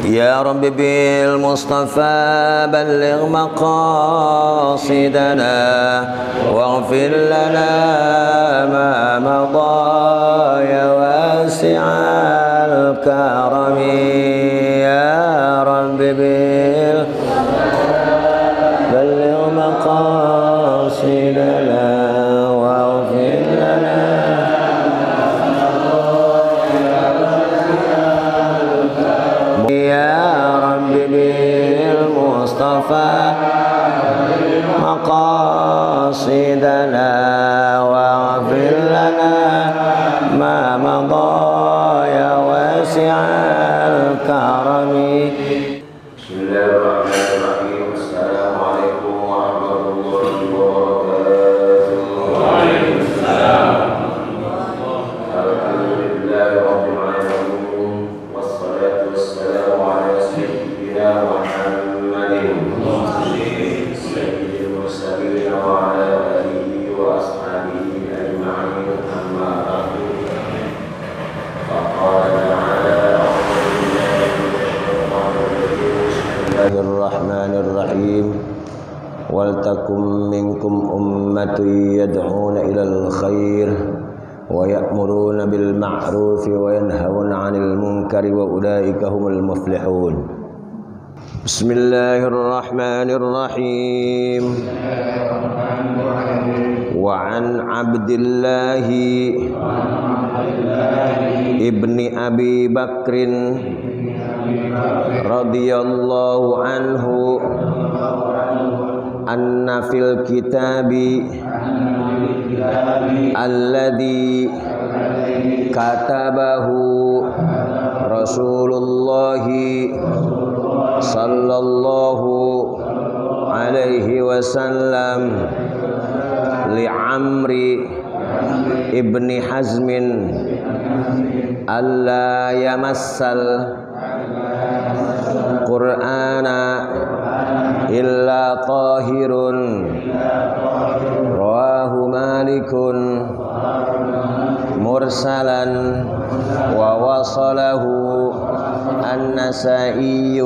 يا رب بالمصطفى بلغ مقاصدنا واغفر لنا ما مضى يا واسع الكرم يا رب بلغ مقاصدنا واغفر لنا يا رب بالمصطفى مقاصدنا واغفر لنا ما مضى يا واسع الكرم. بسم الله الرحمن الرحيم. السلام عليكم ورحمة الله وبركاته. وعليكم السلام. الحمد لله رب العالمين والصلاة والسلام على سيدنا محمد سيد المرسلين وعلى آله وأصحابه أجمعين. أما بعد فقال تعالى بسم الله الرحمن الرحيم ولتكن منكم أمة يدعون إلى الخير ويأمرون بالمعروف وينهون عن المنكر وأولئك هم المفلحون. بسم الله الرحمن الرحيم. وعن عبد الله ابن أبي بكر رضي الله عنه أن في الكتاب الذي كتبه رسول الله صلى الله عليه وسلم لعمرو ابن حزم ألا يمس القرآن إلا طاهر رواه مالك مرسلا ووصله النسائي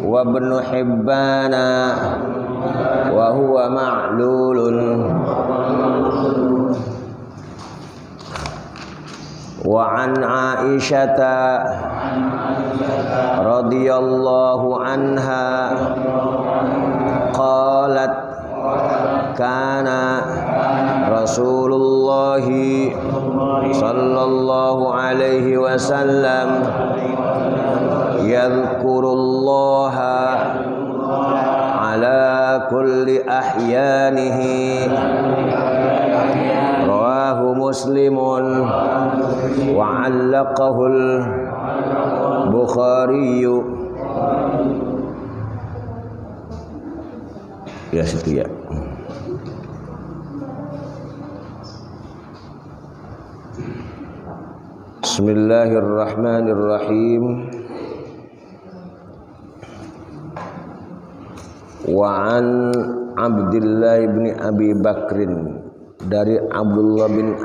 وابن حبان وهو معلول. وعن عائشة رضي الله عنها قالت كان رسول الله صلى الله عليه وسلم يذكر الله على كل أحيانه رواه مسلم وعلقه البخاري. Ya situ ya. Bismillahirrahmanirrahim. Wa an Abdullah bin Abi Bakrin, dari Abdullah bin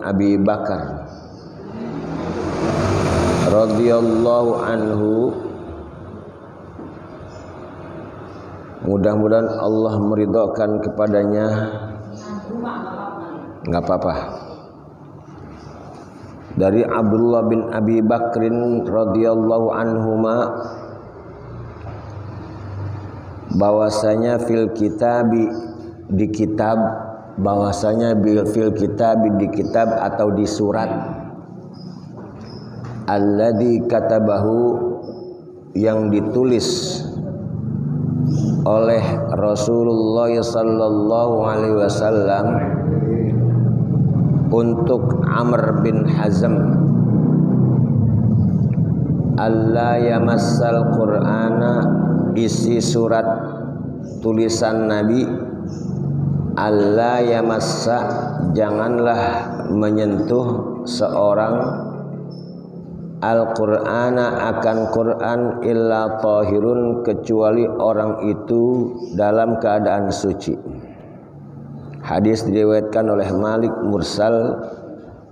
Abi Bakar radhiyallahu anhu, mudah-mudahan Allah meridhokan kepadanya. Enggak apa-apa. Dari Abdullah bin Abi Bakrin radhiyallahu anhuma, bahwasanya fil kitabi, di kitab, bahwasanya fil kitabi, di kitab atau di surat, alladzi katabahu, yang ditulis oleh Rasulullah sallallahu alaihi wasallam untuk Amr bin Hazm, alla yamassal qur'ana, isi surat tulisan Nabi, alla yamassa, janganlah menyentuh seorang Al-Qur'ana, akan Quran, illa tahirun, kecuali orang itu dalam keadaan suci. Hadis diriwayatkan oleh Malik mursal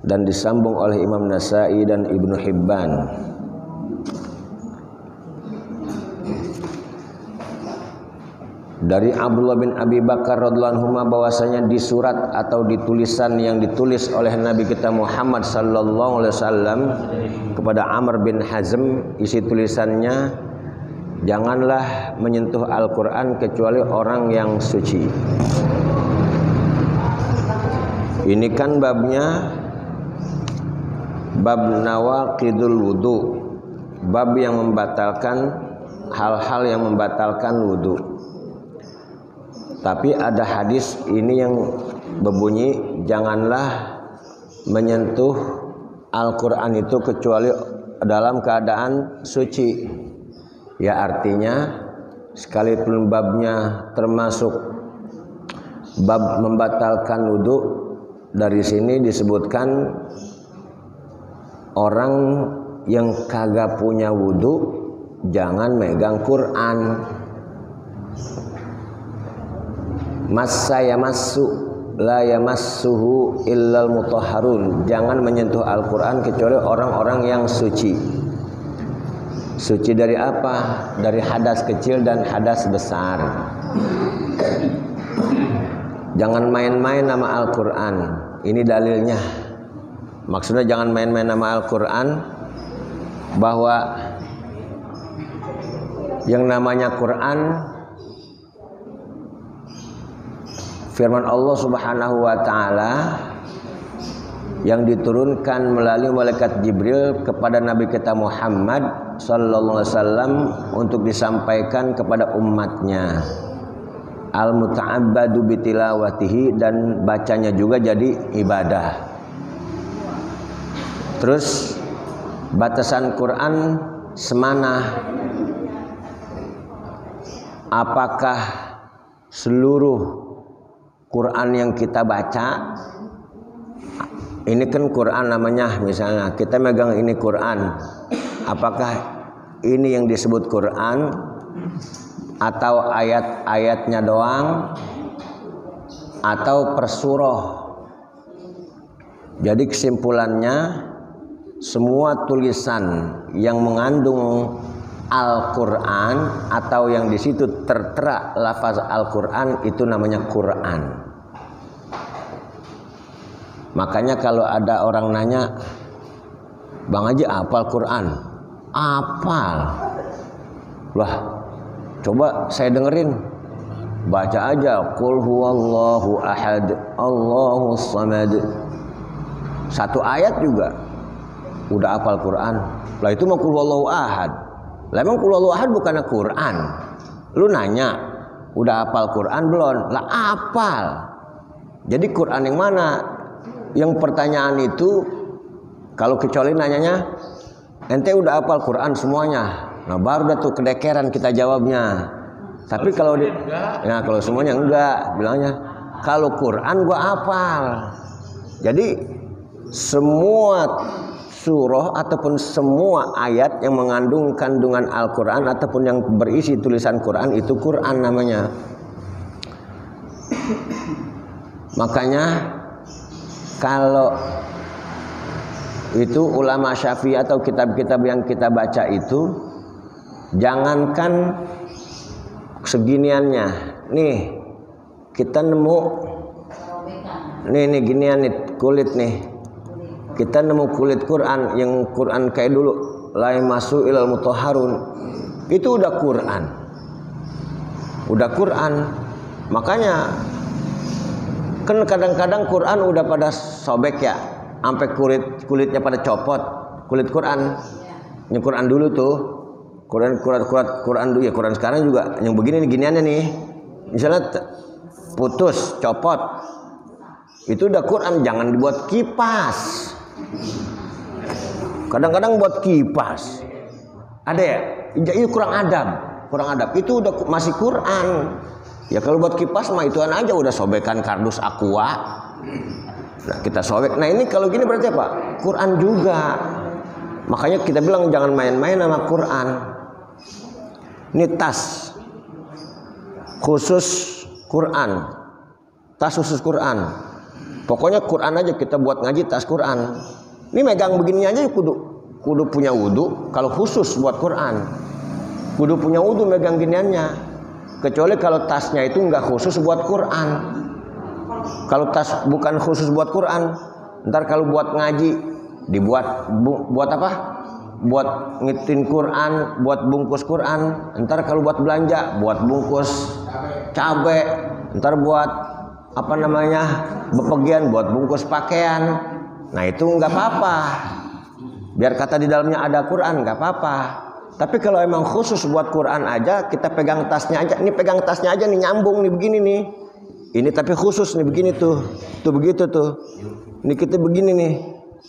dan disambung oleh Imam Nasa'i dan Ibnu Hibban. Dari Abdullah bin Abi Bakar radhiyallahu anhu bahwasanya di surat atau di tulisan yang ditulis oleh Nabi kita Muhammad sallallahu alaihi wasallam kepada Amr bin Hazm, isi tulisannya, janganlah menyentuh Al-Qur'an kecuali orang yang suci. Ini kan babnya bab nawaqidul wudu, bab yang membatalkan hal-hal yang membatalkan wudu. Tapi ada hadis ini yang berbunyi janganlah menyentuh Al-Qur'an itu kecuali dalam keadaan suci. Ya artinya sekalipun babnya termasuk bab membatalkan wudu, dari sini disebutkan orang yang kagak punya wudu jangan megang Quran. Massa yamassu la yamassuhu illal mutahharun, jangan menyentuh Al-Qur'an kecuali orang-orang yang suci. Suci dari apa? Dari hadas kecil dan hadas besar. Jangan main-main nama Al-Qur'an. Ini dalilnya. Maksudnya jangan main-main nama Al-Qur'an, bahwa yang namanya Quran firman Allah Subhanahu wa taala yang diturunkan melalui malaikat Jibril kepada Nabi kita Muhammad sallallahu alaihi wasallam untuk disampaikan kepada umatnya. Al-muta'abbadu bitilawatihi, dan bacanya juga jadi ibadah. Terus batasan Quran semana? Apakah seluruh Quran yang kita baca, ini kan Quran namanya, misalnya kita megang ini Quran, apakah ini yang disebut Quran atau ayat-ayatnya doang atau per surah? Jadi kesimpulannya, semua tulisan yang mengandung Al-Quran atau yang di situ tertera lafaz Al-Quran itu namanya Quran. Makanya kalau ada orang nanya, Bang Haji hafal Quran? Hafal. Lah, coba saya dengerin. Baca aja, Qul huwallahu ahad, Allahus samad. Satu ayat juga udah hafal Quran. Lah itu mah Qul huwallahu ahad. Lah emang Qul huwallahu ahad bukannya Quran? Lu nanya, udah hafal Quran belum? Lah hafal. Jadi Quran yang mana? Yang pertanyaan itu, kalau kecuali nanyanya, ente udah hafal Quran semuanya? Nah baru dah tuh kedekeran kita jawabnya. Tapi kalau nah kalau semuanya enggak, bilangnya kalau Quran gua hafal. Jadi semua surah ataupun semua ayat yang mengandung kandungan Al-Quran ataupun yang berisi tulisan Quran itu Quran namanya. Makanya kalau itu ulama Syafi'i atau kitab-kitab yang kita baca itu, jangankan seginiannya, nih kita nemu nih ginian nih kulit nih, kita nemu kulit Quran yang Quran kayak dulu, la yamassu ilal mutahharun, itu udah Quran. Makanya kan kadang-kadang Quran udah pada sobek ya, sampai kulitnya pada copot, kulit Quran. Yang Quran dulu tuh, Quran dulu ya, Quran sekarang juga yang begini nih giniannya nih. Misalnya putus, copot. Itu udah Quran, jangan dibuat kipas. Kadang-kadang buat kipas. Ada ya? Itu kurang adab. Itu udah masih Quran. Ya kalau buat kipas mah ituan aja, udah sobekan kardus aqua. Nah, kita sobek. Nah, ini kalau gini berarti apa? Quran juga. Makanya kita bilang jangan main-main sama Quran. Ini tas khusus Quran. Tas khusus Quran. Pokoknya Quran aja kita buat ngaji tas Quran. Ini megang begini aja kudu punya wudu. Kalau khusus buat Quran, kudu punya wudu megang giniannya. Kecuali kalau tasnya itu nggak khusus buat Quran. Kalau tas bukan khusus buat Quran, ntar kalau buat ngaji dibuat buat apa? Buat ngitin Quran, buat bungkus Quran. Ntar kalau buat belanja, buat bungkus cabe. Ntar buat apa namanya, bepergian, buat bungkus pakaian. Nah itu nggak apa-apa. Biar kata di dalamnya ada Quran nggak apa-apa. Tapi kalau emang khusus buat Quran aja, kita pegang tasnya aja. Ini pegang tasnya aja nih, nyambung nih begini nih. Ini tapi khusus nih begini tuh begitu tuh. Ini kita begini nih.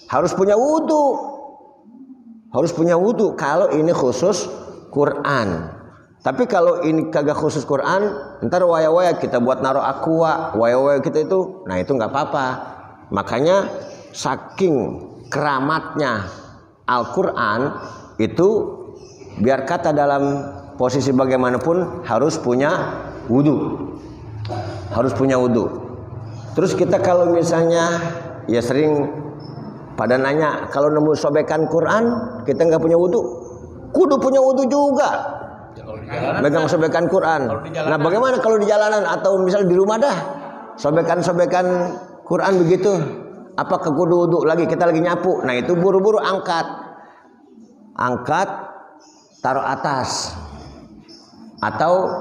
Harus punya wudu. Harus punya wudu kalau ini khusus Quran. Tapi kalau ini kagak khusus Quran, ntar waya-waya kita buat naruh aqua, waya-waya kita itu, nah itu nggak apa-apa. Makanya saking keramatnya Al-Quran itu, biar kata dalam posisi bagaimanapun harus punya wudu. Harus punya wudu. Terus kita kalau misalnya ya sering pada nanya, kalau nemu sobekan Quran kita nggak punya wudu, kudu punya wudu juga. Megang sobekan Quran. Nah bagaimana kalau di jalanan atau misalnya di rumah dah sobekan-sobekan Quran begitu, apa ke kudu wudu lagi, kita lagi nyapu, nah itu buru-buru angkat taruh atas atau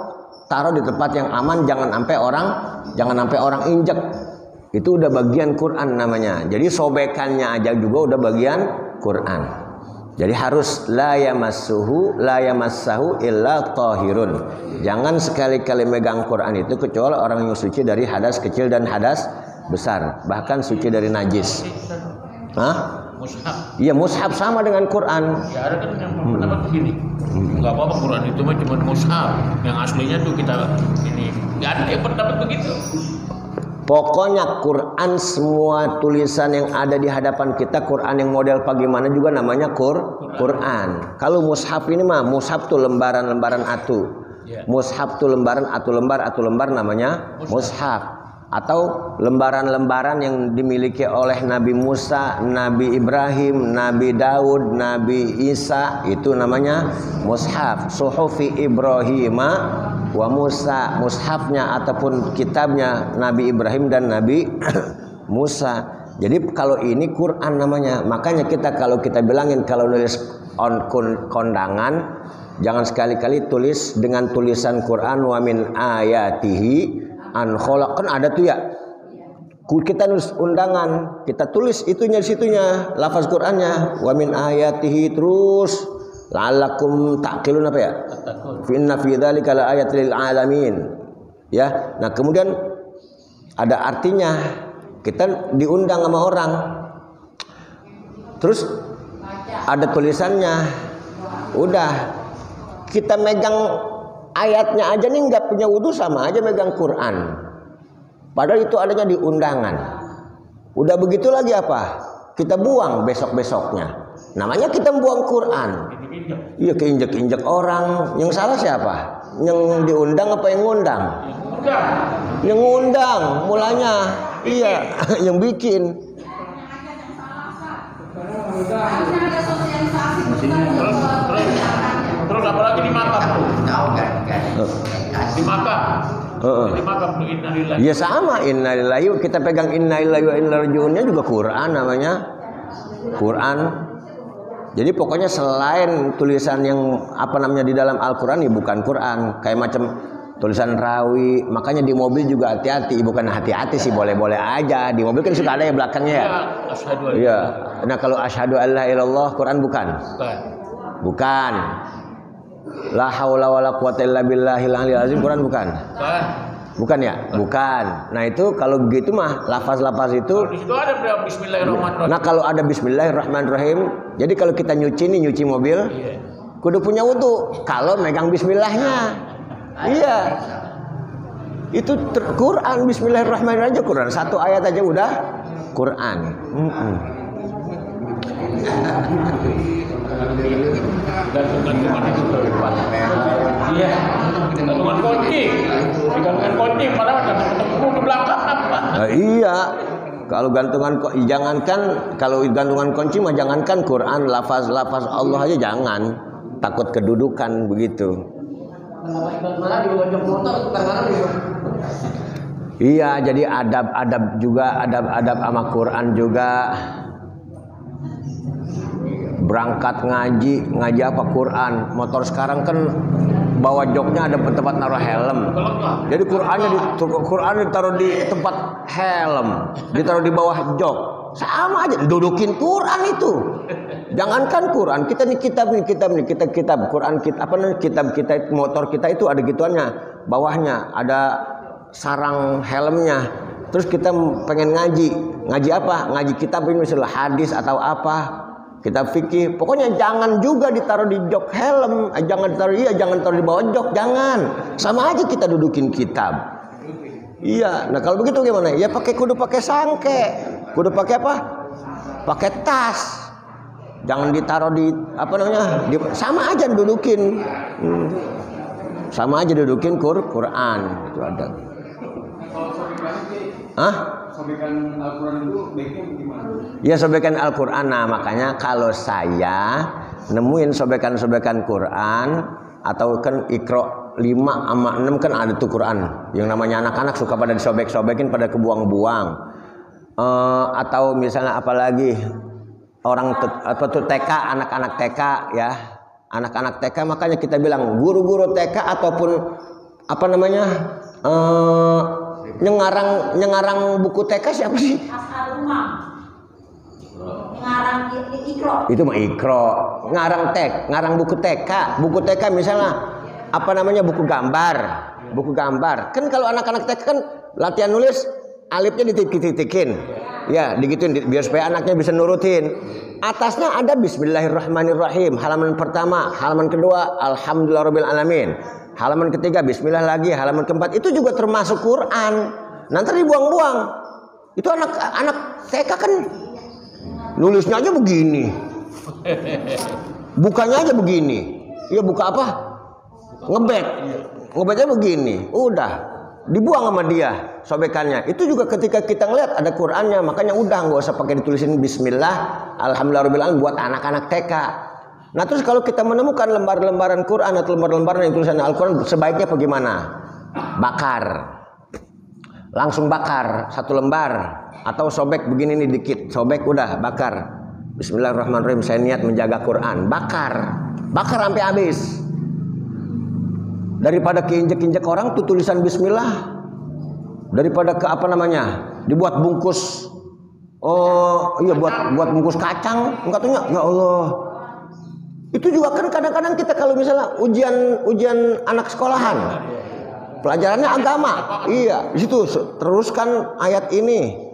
taruh di tempat yang aman, jangan sampai orang injek. Itu udah bagian Quran namanya. Jadi sobekannya aja juga udah bagian Quran. Jadi harus la yamassahu illa tahirun. Jangan sekali-kali megang Quran itu kecuali orang yang suci dari hadas kecil dan hadas besar, bahkan suci dari najis. Hah? Mushaf. Iya, mushaf sama dengan Quran. Ya ada kan yang pendapat begini. Enggak apa-apa Quran itu mah cuma mushaf. Yang aslinya tuh kita ini. Enggak ada yang pendapat begitu. Pokoknya Quran, semua tulisan yang ada di hadapan kita, Quran yang model bagaimana juga namanya Quran. Kalau mushaf ini mah, mushaf tuh lembaran-lembaran atu. Mushaf tuh lembaran atu lembar namanya mushaf. Atau lembaran-lembaran yang dimiliki oleh Nabi Musa, Nabi Ibrahim, Nabi Daud, Nabi Isa, itu namanya mushaf. Suhufi Ibrahim wa Musa, mushafnya ataupun kitabnya Nabi Ibrahim dan Nabi Musa. Jadi kalau ini Quran namanya. Makanya kalau kita bilangin kalau nulis kondangan, jangan sekali-kali tulis dengan tulisan Quran wa min ayatihi an khalaq, kan ada tuh ya. Kita nulis undangan, kita tulis itunya di situnya, lafaz Qur'annya wa min ayatihi, terus la'allakum ta'qilun apa ya? Inna fi dzalika laayatil lil alamin. Ya. Nah, kemudian ada artinya. Kita diundang sama orang. Terus ada tulisannya. Udah kita megang ayatnya aja nih nggak punya wudu, sama aja megang Quran. Padahal itu adanya di undangan. Udah begitu lagi apa? Kita buang besok-besoknya. Namanya kita buang Quran. Iya, keinjek-injek orang. Yang salah siapa? Yang diundang apa yang ngundang? Yang ngundang mulanya. Iya, yang bikin. Terus apalagi di makam tuh? Di makam. Di makam tuh innalillahi. Ya sama, innalillahi. Kita pegang innalillahi wa inna ilaihi raji'unnya juga Quran namanya. Quran. Jadi pokoknya selain tulisan yang apa namanya di dalam Al-Quran, ya bukan Quran. Kayak macam tulisan rawi. Makanya di mobil juga hati-hati. Bukan hati-hati sih, boleh-boleh aja. Di mobil kan suka ada ya belakangnya ya. Iya. Nah kalau asyhadu alla ilaha illallah, Quran bukan? Bukan. La haula wala quwata illa billahil aliyil azim, Quran bukan? Bukan ya? Bukan. Nah itu kalau begitu mah lafaz-lafaz itu. Di situ ada bismillahirrahmanirrahim. Nah kalau ada bismillahirrahmanirrahim, jadi kalau kita nyuci mobil, kudu punya wudu. Kalau megang bismillahnya, iya. Itu Quran, bismillahirrahmanirrahim aja Quran. Satu ayat aja udah Quran. Gantungan itu iya, gantungan kunci, padahal ada ketemu di belakang apa? Nah, iya, Kalau gantungan jangankan kalau gantungan kunci mah jangankan Quran, lafaz-lafaz Allah aja jangan. Takut kedudukan begitu. Iya, jadi adab-adab juga, adab-adab sama Quran juga. Berangkat ngaji apa Quran. Motor sekarang kan bawa joknya ada tempat naruh helm. Jadi Qurannya ditaruh di tempat helm, ditaruh di bawah jok. Sama aja, dudukin Quran itu. Jangankan Quran, kita kitab Quran kita kitab kita motor kita itu ada gituannya. Bawahnya ada sarang helmnya. Terus kita pengen ngaji apa? Ngaji kitab ini misalnya hadis atau apa? Kitab fikih. Pokoknya jangan juga ditaruh di jok helm, jangan taruh di bawah jok, jangan. Sama aja kita dudukin kitab. Iya. Nah, kalau begitu gimana? Ya kudu pakai sangke. Kudu pakai apa? Pakai tas. Jangan ditaruh di sama aja dudukin. Sama aja dudukin Quran. Itu ada. Sobekan Al-Quran itu baiknya gimana? Ya sobekan Al-Quran. Nah makanya kalau saya nemuin sobekan-sobekan Quran atau kan Iqra 5 sama 6 kan ada tuh Quran yang namanya anak-anak suka pada disobek-sobekin pada kebuang-buang. Atau misalnya apalagi orang TK, anak-anak TK ya, anak-anak TK, makanya kita bilang guru-guru TK ataupun nyengarang buku TK siapa sih? Ngarang Iqra. Itu mah Iqra. Ngarang buku TK. Buku TK misalnya buku gambar. Buku gambar. Kan kalau anak-anak TK kan latihan nulis alifnya dititik-titikin. Ya, digituin biar supaya anaknya bisa nurutin. Atasnya ada Bismillahirrahmanirrahim. Halaman pertama, halaman kedua Alhamdulillahirabbil alamin. Halaman ketiga Bismillah lagi, halaman keempat itu juga termasuk Quran. Nanti dibuang-buang. Itu anak TK kan nulisnya aja begini. Bukanya aja begini. Iya buka apa? Ngebetnya begini. Udah dibuang sama dia sobekannya. Itu juga ketika kita ngeliat ada Qurannya, makanya udah nggak usah pakai ditulisin Bismillah, Alhamdulillahirabbil alamin buat anak-anak TK. Nah terus kalau kita menemukan lembar-lembaran Quran atau lembar-lembaran yang tulisan Al-Quran, sebaiknya bagaimana? Bakar. Langsung bakar satu lembar. Atau sobek begini nih dikit. Sobek udah bakar. Bismillahirrahmanirrahim, saya niat menjaga Quran. Bakar sampai habis. Daripada keinjek-injek orang tuh tulisan Bismillah. Daripada dibuat bungkus. Oh iya buat bungkus kacang. Enggak tuh ya Allah. Itu juga kan kadang-kadang kita kalau misalnya ujian anak sekolahan, pelajarannya agama, iya, di situ teruskan ayat ini,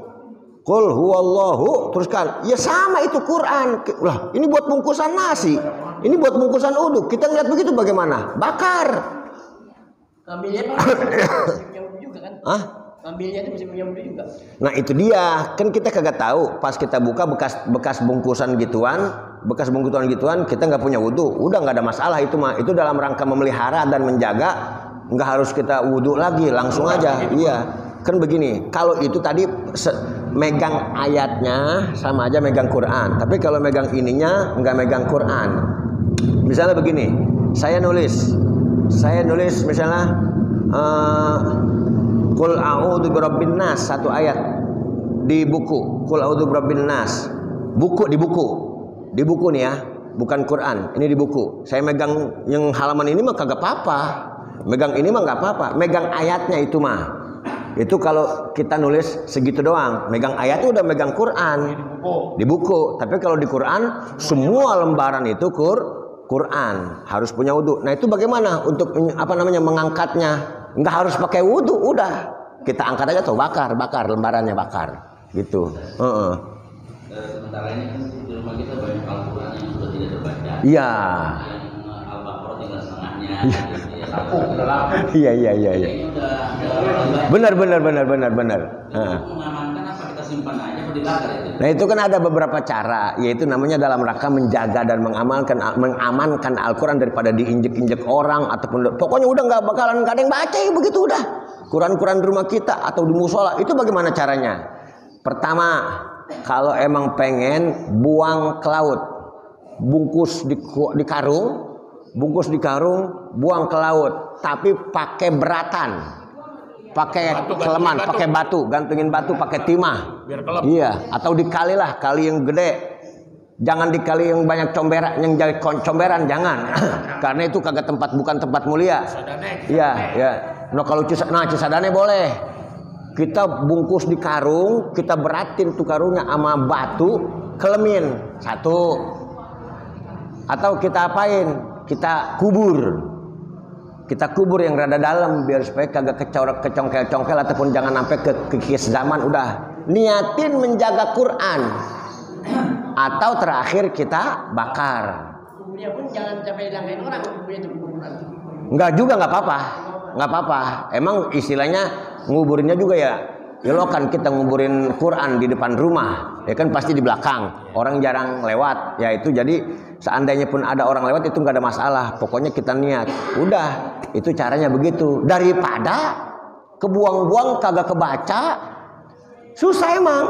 Qul huwallahu, teruskan, ya sama itu Quran, lah ini buat bungkusan nasi, ini buat bungkusan uduk, kita ngeliat begitu bagaimana? Bakar. Ngambilnya juga kan? Ngambilnya itu bisa punya juga. Nah itu dia, kan kita kagak tahu, pas kita buka bekas bungkusan gituan kita nggak punya wudu, udah nggak ada masalah itu mah, itu dalam rangka memelihara dan menjaga, nggak harus kita wudu lagi, langsung aja. Iya kan begini, kalau itu tadi megang ayatnya sama aja megang Quran, tapi kalau megang ininya nggak megang Quran. Misalnya begini, saya nulis misalnya Qul a'udzu birabbin nas, satu ayat di buku, Qul a'udzu birabbin nas, di buku nih ya, bukan Quran, ini di buku. Saya megang yang halaman ini mah kagak apa-apa. Megang ini mah nggak apa-apa. Megang ayatnya itu mah. Itu kalau kita nulis segitu doang. Megang ayatnya udah megang Quran. Di buku. Tapi kalau di Quran semua lembaran itu Quran, harus punya wudu. Nah, itu bagaimana untuk mengangkatnya? Nggak harus pakai wudu, udah. Kita angkat aja tuh, bakar lembarannya bakar. Gitu. Sementara ini kan di rumah kita banyak Al-Quran yang sudah tidak terbaca. Iya. Yang Al-Baqarah tinggal setengahnya. Iya. Ini udah Benar. mengamankan apa kita simpan aja atau dibakar itu? Nah itu kan ada beberapa cara, yaitu namanya dalam rangka menjaga dan mengamankan Al-Quran daripada diinjek-injek orang ataupun pokoknya udah nggak bakalan nggak ada yang baca ya begitu udah. Quran di rumah kita atau di musola itu bagaimana caranya? Pertama, kalau emang pengen buang ke laut, bungkus di karung, buang ke laut, tapi pakai beratan, pakai keleman, pakai batu, gantungin batu, pakai timah. Biar kelep. Iya, atau dikali lah, kali yang gede. Jangan dikali yang banyak comberan, yang jadi comberan jangan, karena itu kagak bukan tempat mulia. Iya, ya. Nah kalau cisadane boleh. Kita bungkus di karung, kita beratin tuh karungnya sama batu, kelemin satu. Atau kita apain? Kita kubur yang rada dalam biar supaya kagak kecongkel ataupun jangan sampai ke kikis zaman. Udah niatin menjaga Quran. Atau terakhir kita bakar. Kuburnya pun jangan sampai dilanggain orang kuburnya itu kuburan. Enggak juga, nggak apa-apa. Emang istilahnya nguburinnya juga ya lo kan kita nguburin Quran di depan rumah, ya kan pasti di belakang. Orang jarang lewat, ya itu jadi seandainya pun ada orang lewat itu nggak ada masalah. Pokoknya kita niat. Udah, itu caranya begitu. Daripada kebuang-buang kagak kebaca, susah emang.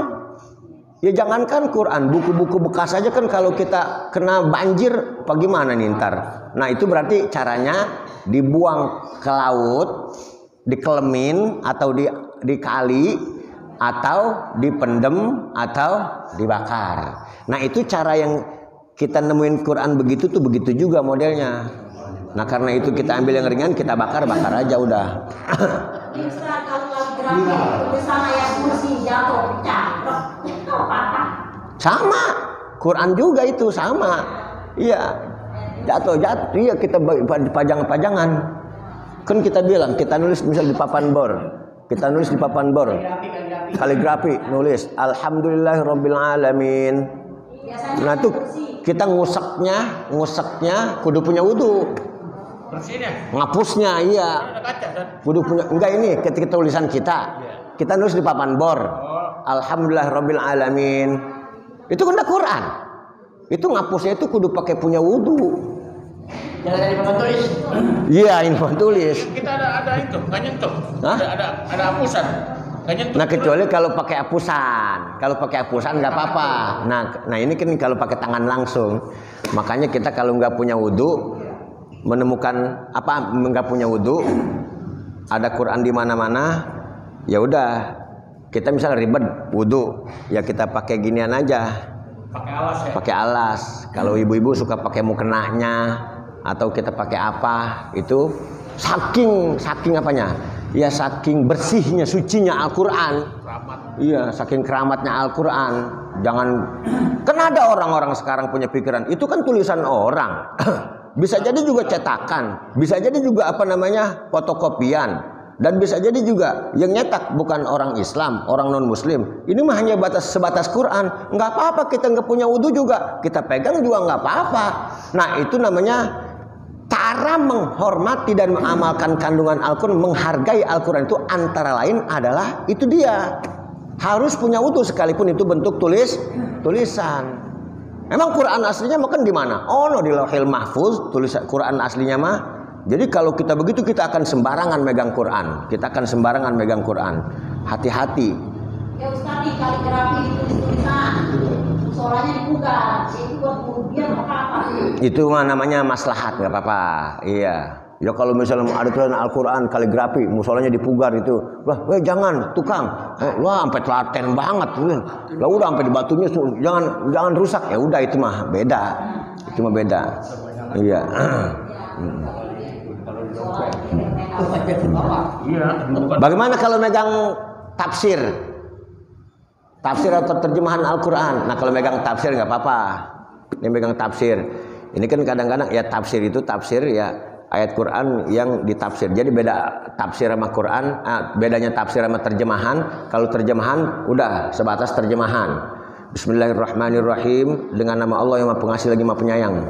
Ya jangankan Quran, buku-buku bekas aja kan kalau kita kena banjir bagaimana nih ntar. Nah itu berarti caranya dibuang ke laut, dikelemin atau dikali atau dipendem atau dibakar. Nah itu cara yang kita nemuin Quran begitu tuh begitu juga modelnya. Nah karena itu kita ambil yang ringan, kita bakar aja udah. Ustaz, kalau kaligrafi tulisan ayat kursi jatuh pecah, patah. Sama, Quran juga itu sama. Iya, jatuh. Iya kita pajang-pajangan. Kan kita bilang kita nulis misal di papan bor, kaligrafi nulis Alhamdulillahirabbil alamin. Nah tuh kita nguseknya kudu punya wudu. Bersihnya. Ngapusnya iya. Ada kaca kan? Kudu punya, enggak ini ketika tulisan kita. Kita nulis di papan bor. Alhamdulillahirabbil alamin. Itu kan udah Quran. Itu ngapusnya itu kudu pakai punya wudu. Jangan dari papan tulis. Iya, ini papan tulis. Kita ada itu, nggak nyentuh. Hah? Ada hapusan. Nggak nyentuh. Nah kecuali kalau pakai hapusan. Kalau pakai hapusan nggak apa-apa. Nah ini kan kalau pakai tangan langsung. Makanya kita kalau nggak punya wudu, menemukan apa nggak punya wudu, ada Quran di mana-mana, ya udah kita misalnya ribet wudu, ya kita pakai ginian aja, Pakai alas ya. pakai alas. Kalau ibu-ibu suka pakai mukenanya atau kita pakai apa, itu saking apanya? Ya saking bersihnya, sucinya Al-Quran. Iya, saking keramatnya Al-Quran. Jangan, kan ada orang-orang sekarang punya pikiran itu kan tulisan orang. Bisa jadi juga cetakan, bisa jadi juga fotokopian, dan bisa jadi juga yang nyetak bukan orang Islam, orang non Muslim. Ini mah hanya sebatas Quran. Nggak apa-apa kita nggak punya wudu juga, kita pegang juga nggak apa-apa. Nah itu namanya cara menghormati dan mengamalkan kandungan Al-Quran, menghargai Al-Quran itu antara lain adalah itu dia harus punya wudu sekalipun itu bentuk tulisan. Emang Quran aslinya makan di mana? Oh, no, di Lauhil Mahfuz tulisan Quran aslinya mah. Jadi kalau kita begitu kita akan sembarangan megang Quran. Hati-hati. Ya Ustaz, di kaligrafi tulis-tulisan, suaranya dibuka, itu buat kemudian apa? Itu mah namanya maslahat, nggak apa-apa. Iya. Ya kalau misalnya ada tulisan Al-Quran kaligrafi, musolanya dipugar itu, wah, jangan tukang, wah sampai telaten banget, lah udah sampai di batunya, jangan rusak, ya udah itu mah beda, iya. Bagaimana kalau megang tafsir atau terjemahan Al-Quran? Nah kalau megang tafsir nggak apa-apa, ini megang tafsir, ini kan kadang-kadang ya tafsir itu tafsir ya. Ayat Quran yang ditafsir. Jadi beda tafsir sama Quran, bedanya tafsir sama terjemahan. Kalau terjemahan udah sebatas terjemahan. Bismillahirrahmanirrahim, dengan nama Allah yang Maha Pengasih lagi Maha Penyayang.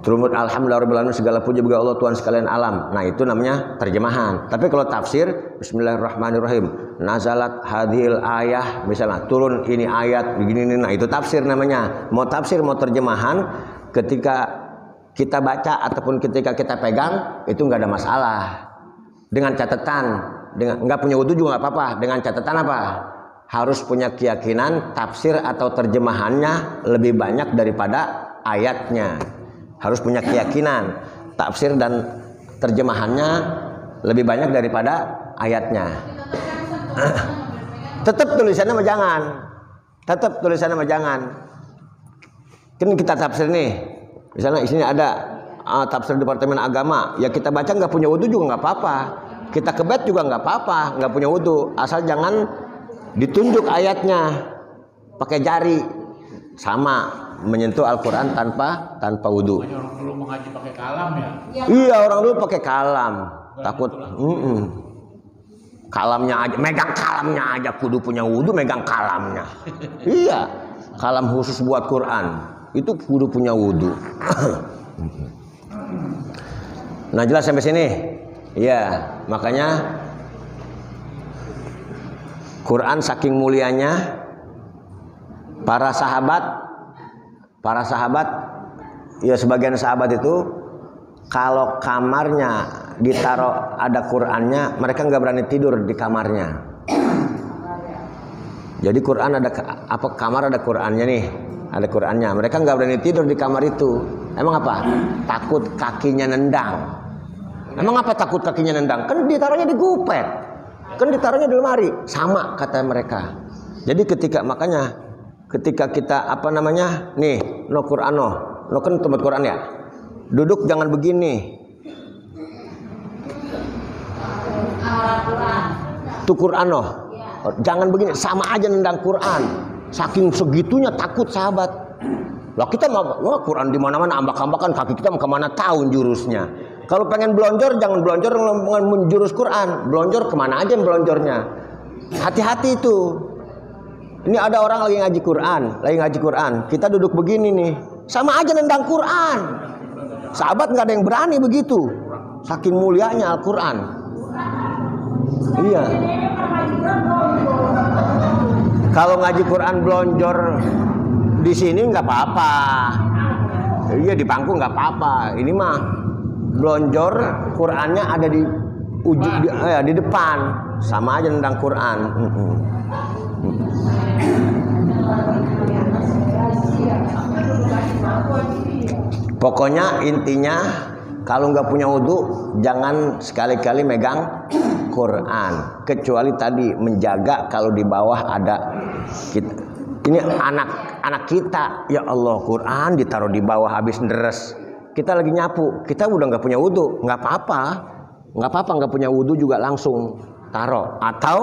Turut alhamdulillahirabbil alamin, segala puji bagi Allah Tuhan sekalian alam. Nah, itu namanya terjemahan. Tapi kalau tafsir, Bismillahirrahmanirrahim, nazalat hadhil ayah, misalnya turun ini ayat begini, nah itu tafsir namanya. Mau tafsir mau terjemahan, ketika kita baca ataupun ketika kita pegang itu nggak ada masalah. Dengan catatan, nggak punya wudu juga nggak apa-apa. Dengan catatan apa? harus punya keyakinan tafsir atau terjemahannya lebih banyak daripada ayatnya. Harus punya keyakinan tafsir dan terjemahannya lebih banyak daripada ayatnya. Tetap tulisannya mah jangan. Tetap tulisannya mah jangan. Kan kita tafsir nih. Misalnya di sini ada tafsir Departemen Agama, ya kita baca nggak punya wudu juga nggak apa-apa. Kita kebet juga nggak apa-apa, nggak punya wudu. Asal jangan ditunjuk ayatnya pakai jari, sama menyentuh Al-Quran tanpa wudu. Orang dulu mengaji pakai kalam ya. Iya, orang dulu pakai kalam, takut. Kalamnya aja, megang kalamnya aja kudu punya wudu, megang kalamnya. Iya, kalam khusus buat Quran itu kudu punya wudu. Nah, jelas sampai sini. Iya, makanya Quran saking mulianya, para sahabat, ya sebagian sahabat itu kalau kamarnya ditaruh ada Qurannya, mereka nggak berani tidur di kamarnya. Jadi Quran ada kamar ada Qurannya nih, ada Qurannya. Mereka nggak berani tidur di kamar itu. Emang apa? Takut kakinya nendang. Emang apa takut kakinya nendang? Kan ditaruhnya di gupet. Kan ditaruhnya di lemari, sama kata mereka. Jadi makanya ketika kita nih no Quran no kan tempat Quran ya, duduk jangan begini. Tuh Quran jangan begini, sama aja nendang Quran. Saking segitunya takut sahabat. Lah kita mau Quran di mana-mana ambak-ambakan, kaki kita mau kemana tahu jurusnya. Kalau pengen belonjor, jangan belonjor menjurus Quran. Belonjor kemana aja belonjornya. Hati-hati itu. Ini ada orang lagi ngaji Quran. Kita duduk begini nih. Sama aja nendang Quran. Sahabat nggak ada yang berani begitu. Saking mulianya Al-Quran. Iya. Kalau ngaji Quran belonjor di sini nggak apa-apa. Iya, di bangku nggak apa-apa. Ini mah belonjor Qurannya ada di ujung di depan, sama aja nendang Quran. Pokoknya intinya kalau nggak punya wudu jangan sekali-kali megang Quran, kecuali tadi menjaga kalau di bawah ada ini anak kita, ya Allah, Quran ditaruh di bawah habis deres. Kita lagi nyapu, kita udah nggak punya wudu, nggak apa-apa, nggak punya wudu juga langsung taruh, atau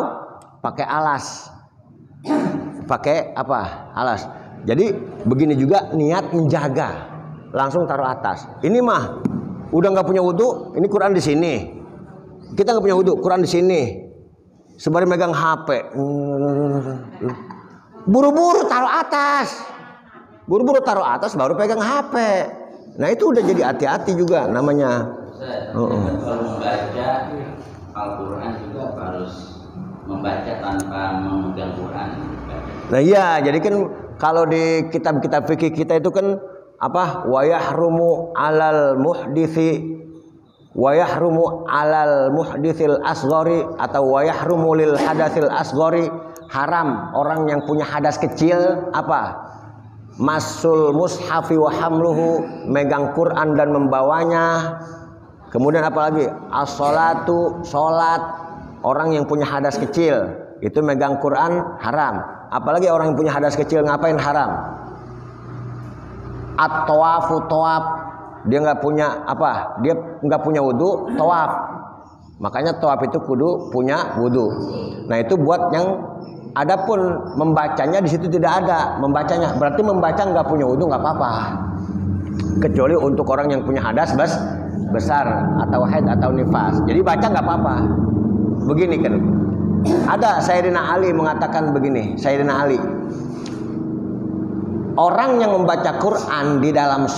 pakai alas, alas. Jadi begini juga niat menjaga, langsung taruh atas. Ini mah udah nggak punya wudu, ini Quran di sini, kita nggak punya wudu, Quran di sini, sembari megang HP, buru-buru taruh atas, baru pegang HP. Nah itu udah jadi hati-hati juga namanya. Kalau membaca Al-Quran juga harus membaca tanpa memegang Quran. Nah iya, jadi kan kalau di kitab-kitab fikih kita itu kan wa yahrumu alal muhdithil asghari atau wa yahrumu lil hadatsil asghari, haram orang yang punya hadas kecil masul mushafi wa hamluhu, megang Quran dan membawanya. Kemudian apalagi as-sholatu, sholat, orang yang punya hadas kecil itu megang Quran haram. Apalagi orang yang punya hadas kecil ngapain haram? At-tawafu, tawaf, dia nggak punya wudu, tawaf. Makanya tawaf itu kudu punya wudu. Nah itu buat yang adapun membacanya di situ tidak ada membacanya, berarti membaca nggak punya wudu nggak apa-apa, kecuali untuk orang yang punya hadas besar atau haid atau nifas. Jadi baca nggak apa-apa. Begini kan, ada Sayyidina Ali mengatakan begini, Sayyidina Ali, orang yang membaca Quran di dalam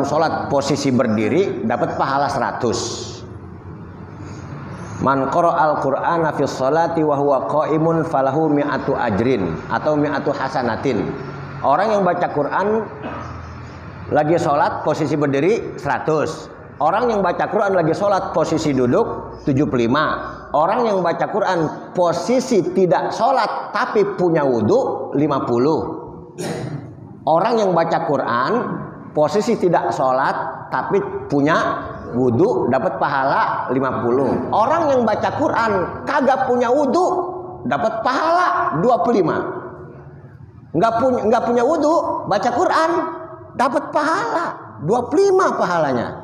sholat, posisi berdiri dapat pahala 100. Man qara'al Qur'ana fi sholati wa huwa qa'imun falahu mi'atu ajrin atau mi'atu hasanatin. Orang yang baca Quran lagi sholat posisi berdiri 100. Orang yang baca Quran lagi sholat posisi duduk 75. Orang yang baca Quran posisi tidak sholat tapi punya wudhu 50. Orang yang baca Quran posisi tidak sholat tapi punya wudhu dapat pahala 50. Orang yang baca Quran kagak punya wudhu dapat pahala 25. Nggak punya wudhu baca Quran dapat pahala 25 pahalanya.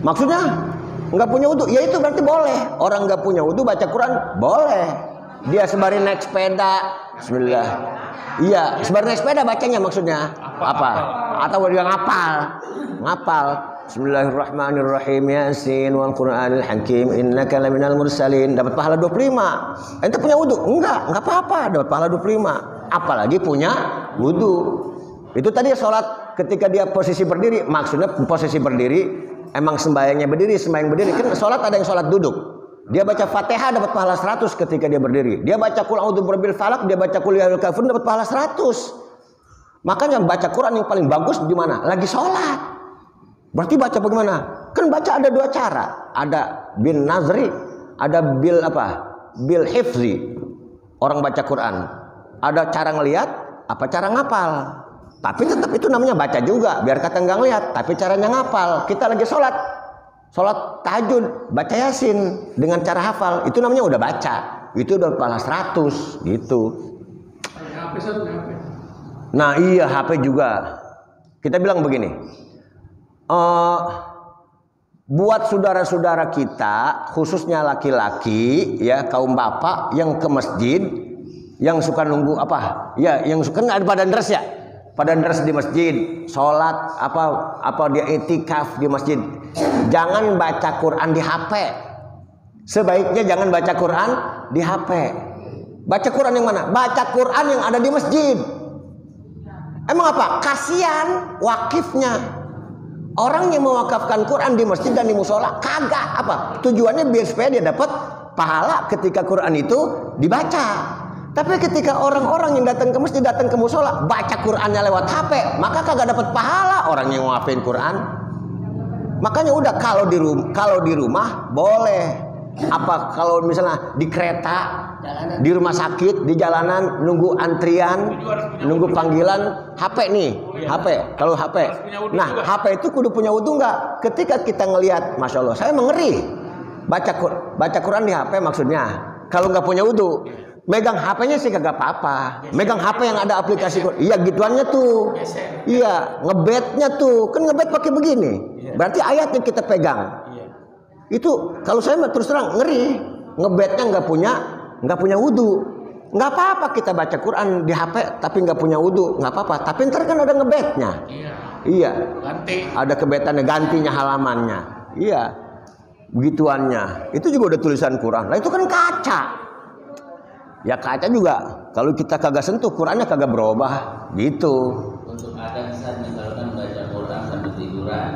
Maksudnya nggak punya wudhu, ya itu berarti boleh. Orang nggak punya wudhu baca Quran boleh. Dia sembari naik sepeda, bismillah. Iya, sembari naik sepeda bacanya maksudnya apa? Atau dia ngapal. Bismillahirrahmanirrahim, Yasin wal Qur'anil Hakim, innaka laminal mursalin, dapat pahala 25. Ente punya wudhu? Enggak apa-apa, dapat pahala 25. Apalagi punya wudhu. Itu tadi sholat ketika dia posisi berdiri, maksudnya posisi berdiri emang sembahyangnya berdiri, sembahyang berdiri. Kan sholat ada yang sholat duduk. Dia baca Fatihah dapat pahala 100 ketika dia berdiri. Dia baca Qul a'udzu birabbil falaq, dia baca Qul ya ayyuhal kafirun dapat pahala 100. Makanya baca Quran yang paling bagus di mana? Lagi sholat. Berarti baca bagaimana? Kan baca ada dua cara. Ada bin nazri, ada bil apa? Bil hifzi. Orang baca Quran. Ada cara ngelihat, apa cara ngapal. Tapi tetap itu namanya baca juga. Biar kata nggak ngelihat, tapi caranya ngapal. Kita lagi sholat tahajud, baca Yasin dengan cara hafal. Itu namanya udah baca. Itu udah pahala 100 gitu. Nah iya HP juga. Kita bilang begini. Buat saudara-saudara kita, khususnya laki-laki, ya kaum bapak yang ke masjid, yang suka nunggu apa? Ya, yang suka ada badan deres ya, badan deres di masjid, sholat apa dia itikaf di masjid. Jangan baca Quran di HP. Sebaiknya jangan baca Quran di HP. Baca Quran yang mana? Baca Quran yang ada di masjid. Emang apa? Kasihan wakifnya. Orang yang mewakafkan Quran di masjid dan di musola kagak apa? Tujuannya biar supaya dia dapat pahala ketika Quran itu dibaca. Tapi ketika orang-orang yang datang ke masjid, datang ke musola, baca Qurannya lewat HP, maka kagak dapat pahala orang yang ngafin Quran. Makanya udah kalau di rumah boleh. Apa kalau misalnya di kereta, di rumah sakit, di jalanan nunggu antrian, nunggu panggilan, HP nih, HP. Kalau HP, nah HP itu kudu punya wudhu nggak? Ketika kita ngelihat, masya Allah, saya mengeri. Baca Quran di HP maksudnya. Kalau nggak punya wudhu, megang HP-nya sih kagak apa-apa. Megang HP yang ada aplikasi Quran, iya gituannya tuh, iya ngebetnya tuh, kan ngebet pakai begini. Berarti ayatnya kita pegang. Itu kalau saya terus terang ngeri, ngebetnya nggak punya wudhu. Nggak apa-apa kita baca Quran di HP tapi nggak punya wudhu, nggak apa-apa. Tapi ntar kan ada ngebetnya. Iya. Ganti. Ada kebetannya, gantinya halamannya. Iya. Begituannya. Itu juga udah tulisan Quran. Nah itu kan kaca. Ya kaca juga. Kalau kita kagak sentuh Qurannya kagak berubah. Gitu. Untuk ada saat misalkan baca Quran sambil tiduran.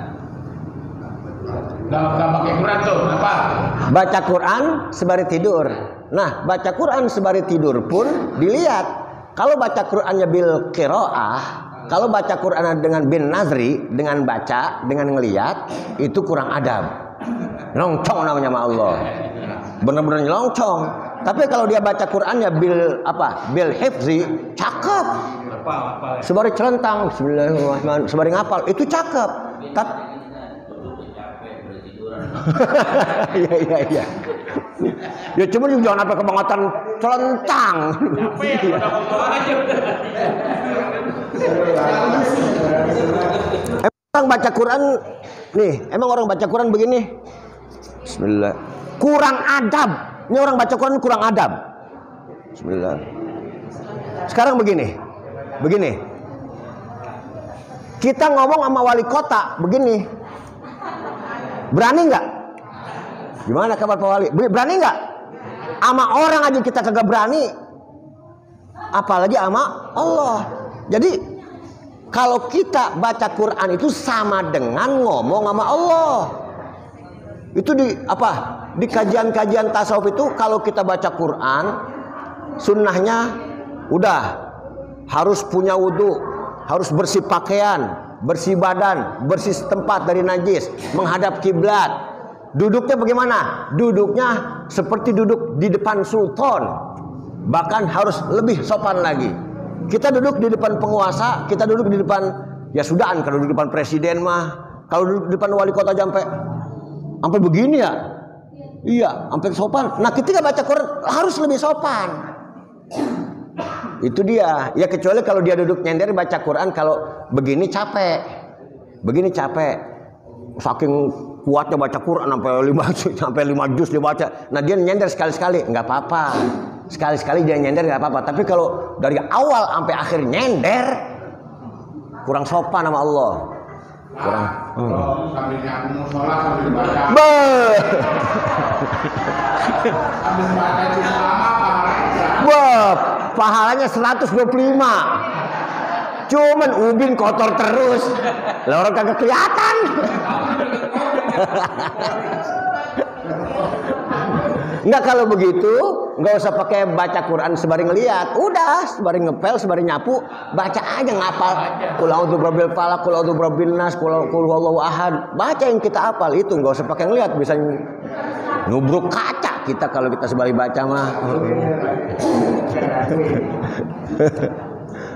Nggak pakai Quran tuh, apa? Baca Quran sembari tidur. Nah, baca Quran sembari tidur pun dilihat. Kalau baca Qurannya bil qiraah, kalau baca Quran dengan bin nazri, dengan baca, dengan ngelihat, itu kurang adab. Loncong namanya sama Allah. Benar-benar loncong. Tapi kalau dia baca Qurannya bil hifzi, cakep. Sembari celentang, bismillahirrahmanirrahim, sembari ngapal, itu cakep. Tapi iya. Ya cuma juga jangan sampai kebangetan celentang. Emang baca Quran nih, emang orang baca Quran begini. Bismillah. Kurang adab. Ini orang baca Quran kurang adab. Bismillah. Sekarang begini. Kita ngomong sama wali kota begini. Berani nggak? Gimana kabar Pak Wali? Berani nggak? Sama orang aja kita kagak berani, apalagi sama Allah. Jadi kalau kita baca Quran itu sama dengan ngomong sama Allah. Itu di kajian-kajian tasawuf itu kalau kita baca Quran, sunnahnya udah harus punya wudhu, harus bersih pakaian, bersih badan, bersih tempat dari najis, menghadap kiblat. Duduknya bagaimana? Duduknya seperti duduk di depan sultan. Bahkan harus lebih sopan lagi. Kita duduk di depan penguasa, kita duduk di depan, ya sudahan kalau duduk di depan presiden mah. Kalau duduk di depan wali kota sampai begini ya. Iya, sampai sopan. Nah, ketika baca Quran harus lebih sopan. Itu dia. Ya kecuali kalau dia duduk nyender baca Quran, kalau begini capek. Begini capek. Saking kuatnya baca Quran sampai 5 juz dia baca. Nah, dia nyender sekali-sekali, enggak apa-apa. Sekali-sekali dia nyender enggak apa-apa. Tapi kalau dari awal sampai akhir nyender, kurang sopan sama Allah. Kurang. Sambil nyapu musola sambil baca. Sambil baca itu lama pahalanya. Wah, pahalanya 125. Cuman ubin kotor terus. Lah orang kagak kelihatan. Enggak, kalau begitu enggak usah pakai baca Quran sembari ngeliat. Udah, sembari ngepel, sembari nyapu, baca aja ngapal. Qul a'udzu birabbil falaq, qul a'udzu birabbin nas, qul huwallahu ahad. Baca yang kita hafal itu, enggak usah pakai ngeliat, bisa nubruk kaca kita kalau kita sembari baca mah.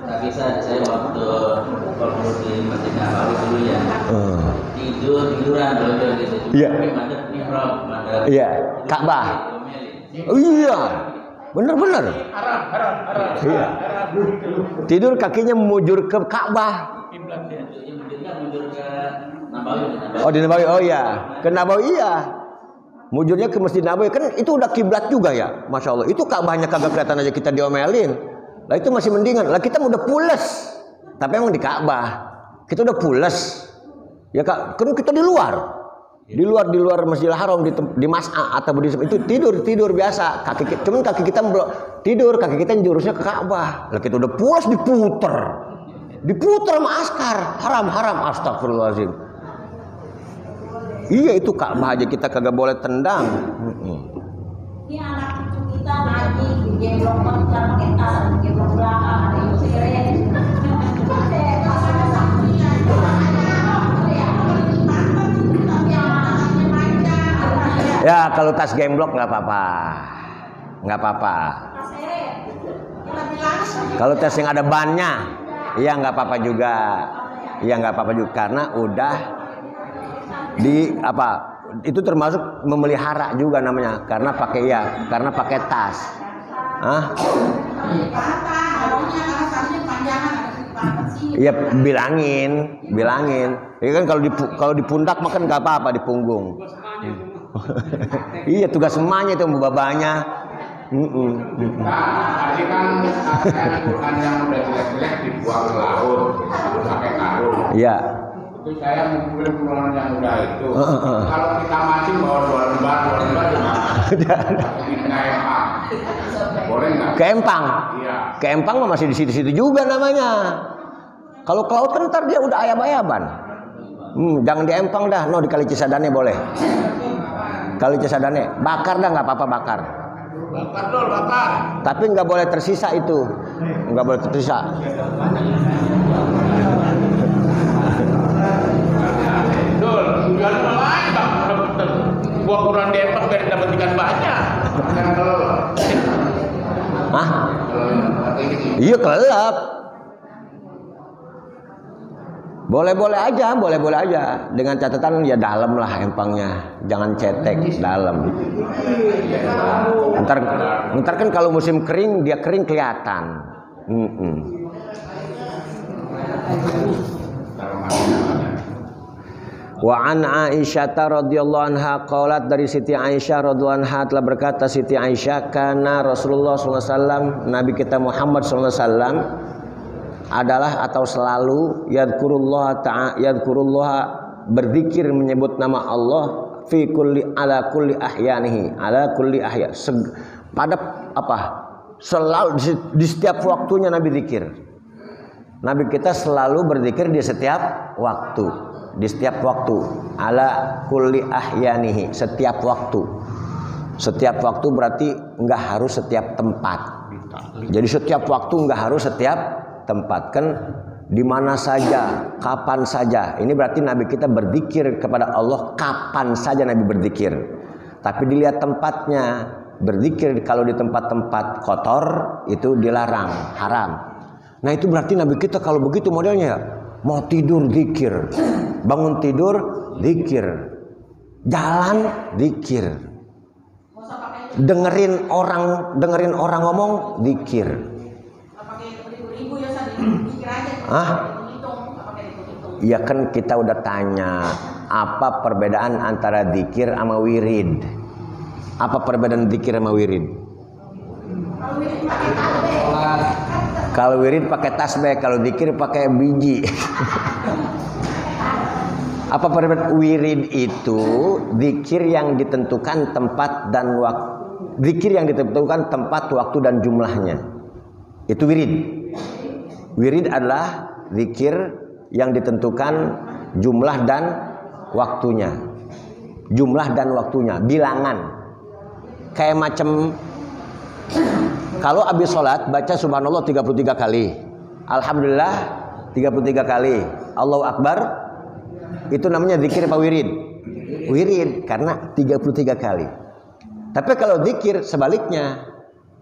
Tapi saya waktu di Masjid Nabawi dulu ya, tiduran gitu. Iya. Madep mihrab, madep. Iya, Ka'bah. Oh, iya, benar. Iya. Tidur kakinya mujur ke Ka'bah. Mujur ke Nabawi. Oh, di Nabawi. Oh iya, ke Nabawi iya. Mujurnya ke Masjid Nabawi, kan itu udah kiblat juga ya, masya Allah. Itu Ka'bahnya kagak kelihatan aja kita diomelin. Lah itu masih mendingan. Lah kita udah pules, tapi emang di Ka'bah kita udah pules. Ya Kak, kan kita di luar Masjidil Haram, di Mas'a atau di itu tidur biasa. Cuman kaki kita tidur, kaki kita jurusnya ke Ka'bah. Lah kita udah pules diputer sama askar. Haram, astagfirullahaladzim. Iya, itu Ka'bah aja kita kagak boleh tendang. Ini anak cucu kita ngaji di geblok kontra pakai tas, di geblok belakang ada yang seret. Ya kalau tas gemblok nggak apa-apa. Kalau tas yang ada bannya, ya nggak apa-apa juga. Karena udah itu termasuk memelihara juga namanya, karena pakai tas. Iya, bilangin. Ya kan kalau di pundak makan nggak apa-apa, di punggung. Iya, tugas emaknya itu babanya. Tadi kan bukan yang udah jelek-jelek dibuang ke laut pakai karung. Iya. Itu saya ngumpulin pulang yang udah itu. Kalau kita mancing bawa 2 lembar gimana? Keempang. Boleh nggak? Keempang. Iya. Keempang mah masih di situ-situ juga namanya. Kalau ke laut kan ntar dia udah ayab-ayaban. Jangan di empang dah, di Kali Cisadane boleh. Kali Cisadane, bakar dah nggak apa-apa bakar. Tapi nggak boleh tersisa itu, nggak boleh tersisa. Betul, tujuan lain bang. Buat Quran di empang biar dapat ikan banyak. Hah? Iya, kelelep. Boleh-boleh aja dengan catatan ya dalam lah empangnya, jangan cetek dalam. Ntar kan kalau musim kering dia kering kelihatan. Wa an Aisyah radhiyallahu anha qalat, dari Siti Aisyah radhiyallahu anha telah berkata Siti Aisyah, kana Rasulullah sallallahu alaihi wasallam, Nabi kita Muhammad sallallahu alaihi wasallam adalah atau selalu yadhkurullah berzikir menyebut nama Allah fi kulli ala kulli ahyanihi pada selalu di setiap waktunya Nabi zikir. Nabi kita selalu berzikir di setiap waktu ala kulli ahyanihi, setiap waktu berarti enggak harus setiap tempat. Jadi setiap waktu enggak harus setiap tempat, kan di mana saja, kapan saja. Ini berarti Nabi kita berzikir kepada Allah kapan saja Nabi berzikir. Tapi dilihat tempatnya, berzikir kalau di tempat-tempat kotor itu dilarang, haram. Nah itu berarti Nabi kita kalau begitu modelnya, mau tidur zikir, bangun tidur zikir, jalan zikir, dengerin orang ngomong zikir. Ya kan kita udah tanya apa perbedaan antara zikir sama wirid. Apa perbedaan zikir sama wirid? Kalau wirid pakai tasbih, kalau zikir pakai biji. Apa perbedaan? Wirid itu zikir yang ditentukan tempat dan waktu. Zikir yang ditentukan tempat, waktu dan jumlahnya. Itu wirid. Wirid adalah zikir yang ditentukan jumlah dan waktunya. Jumlah dan waktunya, bilangan. Kayak macam kalau habis sholat baca subhanallah 33 kali, alhamdulillah 33 kali, Allahu Akbar, itu namanya zikir apa wirid? Wirid, karena 33 kali. Tapi kalau zikir sebaliknya,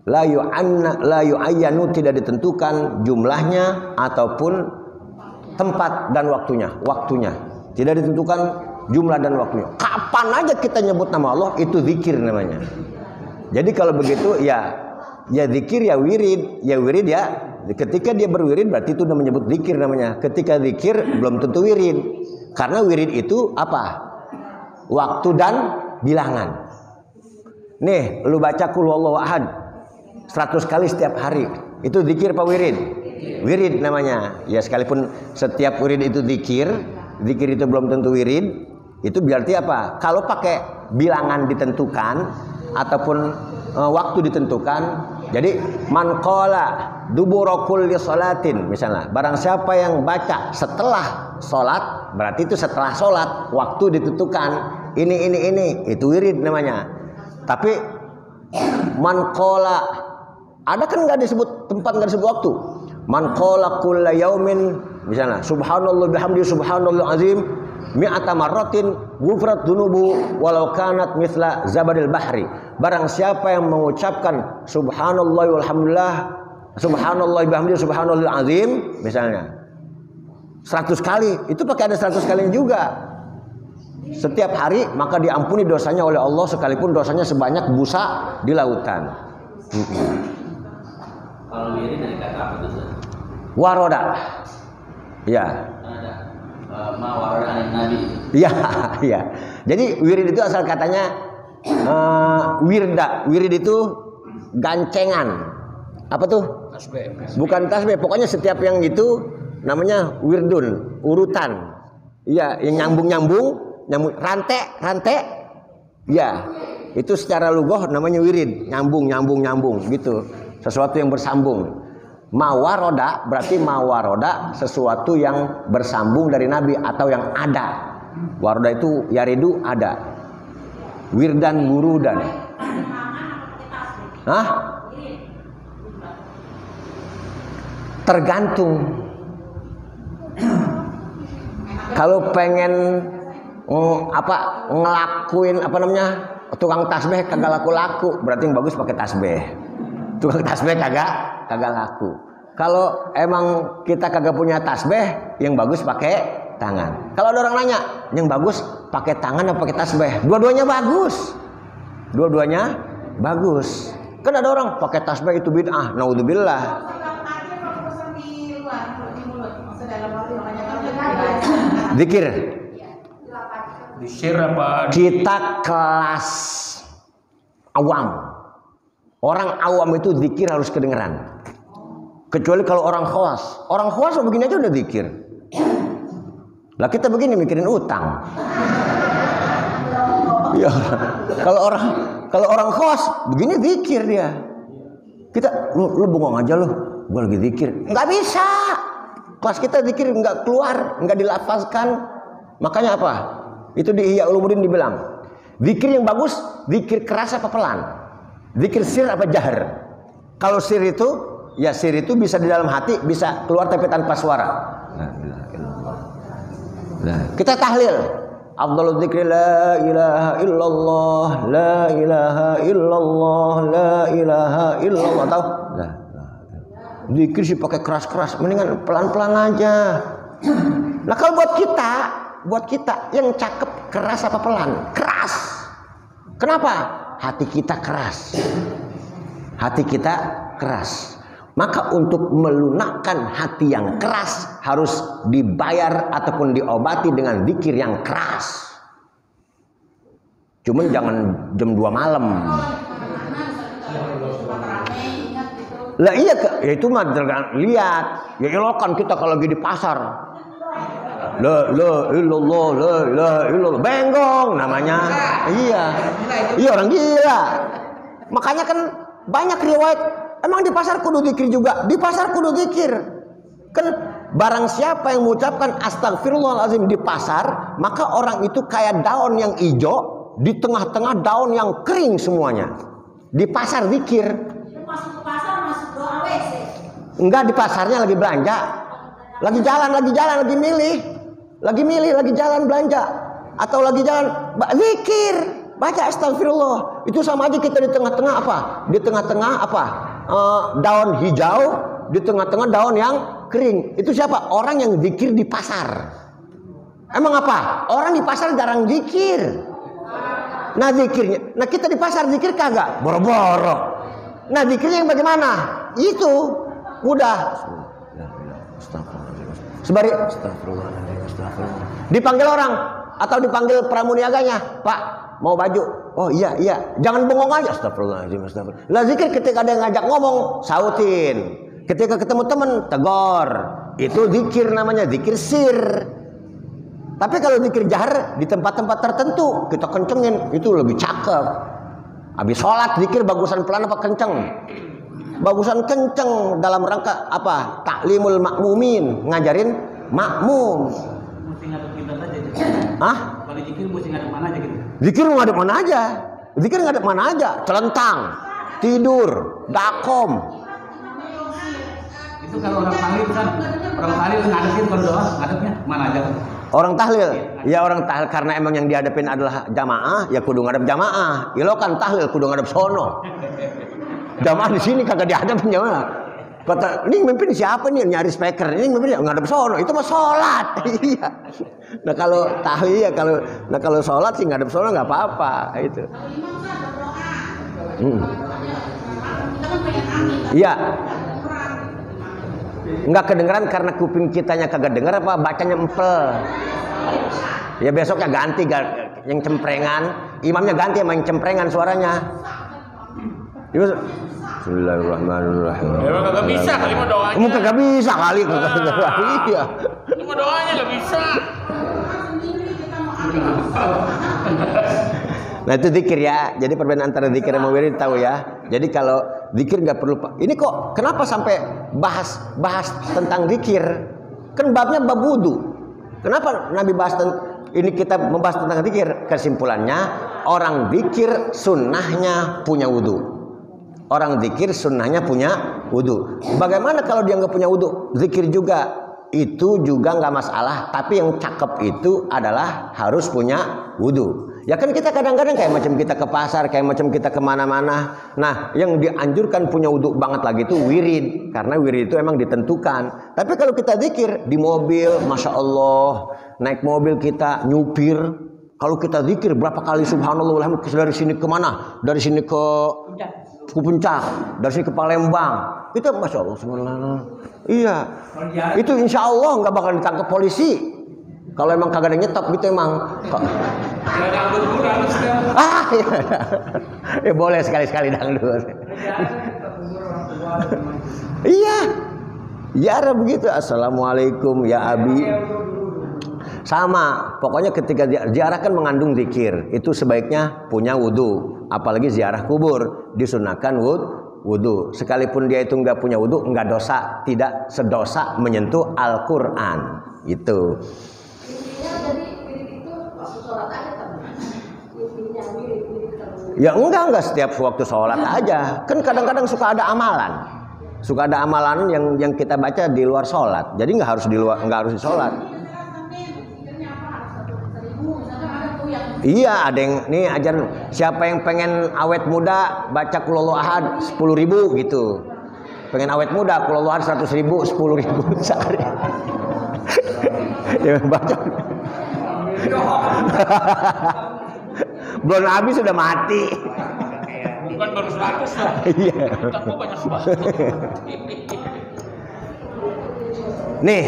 la yu'ayyanu, tidak ditentukan jumlahnya ataupun tempat dan waktunya. Waktunya tidak ditentukan jumlah dan waktunya. Kapan aja kita nyebut nama Allah itu zikir namanya. Jadi kalau begitu ya zikir ya wirid ya. Ketika dia berwirid berarti itu udah menyebut zikir namanya. Ketika zikir belum tentu wirid. Karena wirid itu apa? Waktu dan bilangan. Nih, lu baca qul huwallahu ahad 100 kali setiap hari. Itu zikir apa wirid? Wirid namanya. Ya sekalipun setiap wirid itu zikir itu belum tentu wirid. Itu berarti apa? Kalau pakai bilangan ditentukan ataupun waktu ditentukan. Jadi man qala dubura kulli salatin, misalnya barang siapa yang baca setelah salat, berarti itu setelah salat, waktu ditentukan. Ini itu wirid namanya. Tapi man qala, ada kan enggak disebut tempat, enggak disebut waktu. Man qala kulla yaumin, misalnya subhanallah bihamdi subhanallah azim mi'ata marratin ghufrat dunubu walau kanat mithla zabadil bahri. Barang siapa yang mengucapkan subhanallah walhamdulillah subhanallah bihamdi subhanallah azim misalnya 100 kali, itu pakai ada 100 kalinya juga setiap hari, maka diampuni dosanya oleh Allah sekalipun dosanya sebanyak busa di lautan. Kalau wirid dari kata apa itu? Waroda. Ya. Nabi. Iya. Jadi wirid itu asal katanya wirda. Wirid itu gancengan. Apa tuh? Tasbih. Bukan tasbih, pokoknya setiap yang itu namanya wirdun, urutan. Iya, yang nyambung, rantai. Ya, itu secara lughah namanya wirid, nyambung gitu. Sesuatu yang bersambung. Mawaroda berarti mawaroda sesuatu yang bersambung dari Nabi atau yang ada. Waroda itu yaridu ada. Wirdan wurudan. Hah? Tergantung. Kalau pengen ngelakuin tukang tasbih kagak laku, berarti yang bagus pakai tasbih. Tukang tasbih kagak laku. Kalau emang kita kagak punya tasbih, yang bagus pakai tangan. Kalau ada orang nanya, yang bagus pakai tangan atau pakai tasbih? Dua-duanya bagus. Kan ada orang pakai tasbih itu bid'ah, naudzubillah. Zikir. Zikir apa? Kita kelas awam. Orang awam itu zikir harus kedengeran. Kecuali kalau orang khawas. Orang khawas begini aja udah zikir. Lah kita begini mikirin utang. Ya, kalau orang khawas begini zikir dia. Kita lu bengong aja lu, gua lagi zikir. Enggak bisa. Kelas kita zikir enggak keluar, enggak dilafazkan. Makanya apa? Itu di Ihya Ulumuddin dibilang, zikir yang bagus, zikir keras apa pelan? Zikir sir apa jahar? Kalau sir itu Ya sir itu bisa di dalam hati, bisa keluar tapi tanpa suara. Nah, kita tahlil. Afdhalul dzikri la ilaha illallah, la ilaha illallah, la ilaha illallah. Tahu? Nah, zikir sih pakai keras-keras, mendingan pelan-pelan aja. Nah, kalau buat kita yang cakep keras apa pelan? Keras. Kenapa? Hati kita keras. Hati kita keras. Maka untuk melunakkan hati yang keras harus dibayar ataupun diobati dengan zikir yang keras. Cuman jangan jam 2 malam. Lah iya, ya itu mah lihat. Ya elokan kita kalau lagi di pasar. La illallah, la ilaha illallah. Benggong namanya. Iya. Iya orang gila. Makanya kan banyak riwayat emang di pasar kudu zikir juga. Di pasar kudu zikir. Kan barang siapa yang mengucapkan astagfirullahalazim di pasar, maka orang itu kayak daun yang hijau di tengah-tengah daun yang kering semuanya. Di pasar zikir. Masuk ke pasar, masuk doa WC. Enggak, di pasarnya lagi belanja. Lagi jalan, lagi milih. Lagi jalan belanja. Atau lagi jalan zikir, baca astagfirullah. Itu sama aja kita di tengah-tengah apa? Di tengah-tengah apa? Daun hijau, di tengah-tengah daun yang kering. Itu siapa? Orang yang zikir di pasar. Emang apa? Orang di pasar jarang zikir. Nah zikirnya, nah kita di pasar zikir kagak? Boro-boro. Nah zikirnya yang bagaimana? Itu mudah. Sebari dipanggil orang atau dipanggil pramuniaganya, Pak mau baju. Oh iya, jangan bengong aja. Astagfirullahaladzim. Lah zikir ketika ada yang ngajak ngomong, sautin. Ketika ketemu teman, tegor. Itu zikir namanya, zikir sir. Tapi kalau zikir jahar di tempat-tempat tertentu kita kencengin, itu lebih cakep. Habis sholat zikir bagusan pelan apa kenceng? Bagusan kenceng dalam rangka apa? Taklimul makmumin, ngajarin makmum. Mesti ngadep kita aja gitu. Hah? Kalau zikir mesti ngadep mana aja gitu. Zikir ngadep mana aja? Zikir ngadep mana aja? Celentang, tidur, dakom. Itu kalau orang tahlil kan, orang tahlil ngadepin kalau doa ngadepnya mana aja. Orang tahlil, ya orang tahlil karena emang yang dihadapin adalah jamaah, ya kudu ngadep jamaah. Ya lo kan tahlil kudu ngadep sono. Jamaah di sini kagak dihadapin jamaah. Kata, ini mimpin siapa nih nyari speaker? Ini mimpin ngadep sono. Itu mah sholat. Iya. Nah kalau tahlil ya kalau sholat sih ngadep sono nggak apa-apa itu. Iya. Nggak kedengeran karena kuping kitanya kagak denger apa bacanya empel. Ya besoknya ganti yang cemprengan, imamnya ganti sama yang cemprengan suaranya. Bismillahirrahmanirrahim. Ya kagak bisa kali mah doanya. Kamu kagak bisa kali iya. Cuma doanya nggak bisa. Nah itu zikir ya. Jadi perbedaan antara zikir sama wirid tahu ya. Jadi kalau zikir nggak perlu. Ini kok kenapa sampai bahas tentang zikir? Kan babnya bab wudu. Kenapa Nabi bahas ini kita membahas tentang zikir? Kesimpulannya orang zikir sunnahnya punya wudu. Orang zikir sunnahnya punya wudu. Bagaimana kalau dia nggak punya wudu? Zikir juga. Itu juga nggak masalah. Tapi yang cakep itu adalah harus punya wudu. Ya kan kita kadang-kadang kayak macam kita ke pasar, kayak macam kita kemana-mana. Nah yang dianjurkan punya wudu banget lagi itu wirid. Karena wirid itu emang ditentukan. Tapi kalau kita zikir di mobil, Masya Allah. Naik mobil kita nyupir. Kalau kita zikir berapa kali subhanallah. Dari sini ke mana? Dari sini ke Puncak. Dari sini ke Palembang. Kita Masya Allah subhanallah. Iya. Itu insya Allah nggak bakal ditangkap polisi. Kalau emang kagak ada nyetop gitu emang. Ya boleh sekali-sekali dangdut. Iya. Ya begitu. Assalamualaikum ya Abi. Sama. Pokoknya ketika ziarah kan mengandung zikir. Itu sebaiknya punya wudu. Apalagi ziarah kubur disunahkan wudu. Sekalipun dia itu nggak punya wudu, nggak dosa, tidak sedosa menyentuh Al-Quran. Itu. Ya enggak setiap waktu sholat aja. Kan kadang-kadang suka ada amalan. Suka ada amalan yang kita baca di luar sholat. Jadi nggak harus di sholat. Iya, ada yang nih ajar siapa yang pengen awet muda baca Qul Huwallahu Ahad 10.000 gitu. Pengen awet muda Qul Huwallahu Ahad 100.000, 10.000 sehari. Ya baca. Belum habis sudah mati. Bukan baru 100 lah. Iya. Tapi banyak banget. Nih,